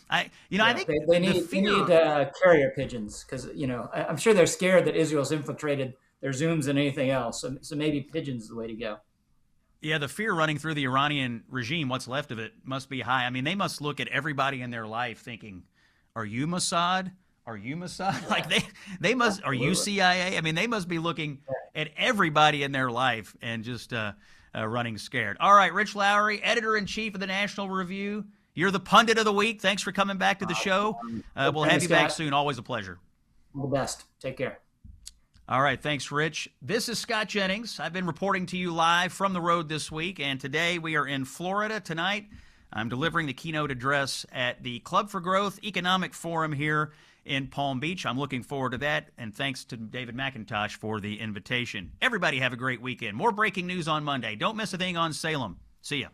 I think they need carrier pigeons because, I'm sure they're scared that Israel's infiltrated their Zooms and anything else. So maybe pigeons is the way to go. Yeah, the fear running through the Iranian regime, what's left of it, must be high. I mean, they must look at everybody in their life thinking, are you Mossad? Are you Mossad? Like they must, are you CIA? I mean, they must be looking at everybody in their life and just running scared. All right, Rich Lowry, editor-in-chief of the National Review. You're the pundit of the week. Thanks for coming back to the show. We'll have you back soon. Always a pleasure. All the best. Take care. All right, thanks, Rich. This is Scott Jennings. I've been reporting to you live from the road this week, and today we are in Florida. Tonight, I'm delivering the keynote address at the Club for Growth Economic Forum here in Palm Beach. I'm looking forward to that, and thanks to David McIntosh for the invitation. Everybody have a great weekend. More breaking news on Monday. Don't miss a thing on Salem. See ya.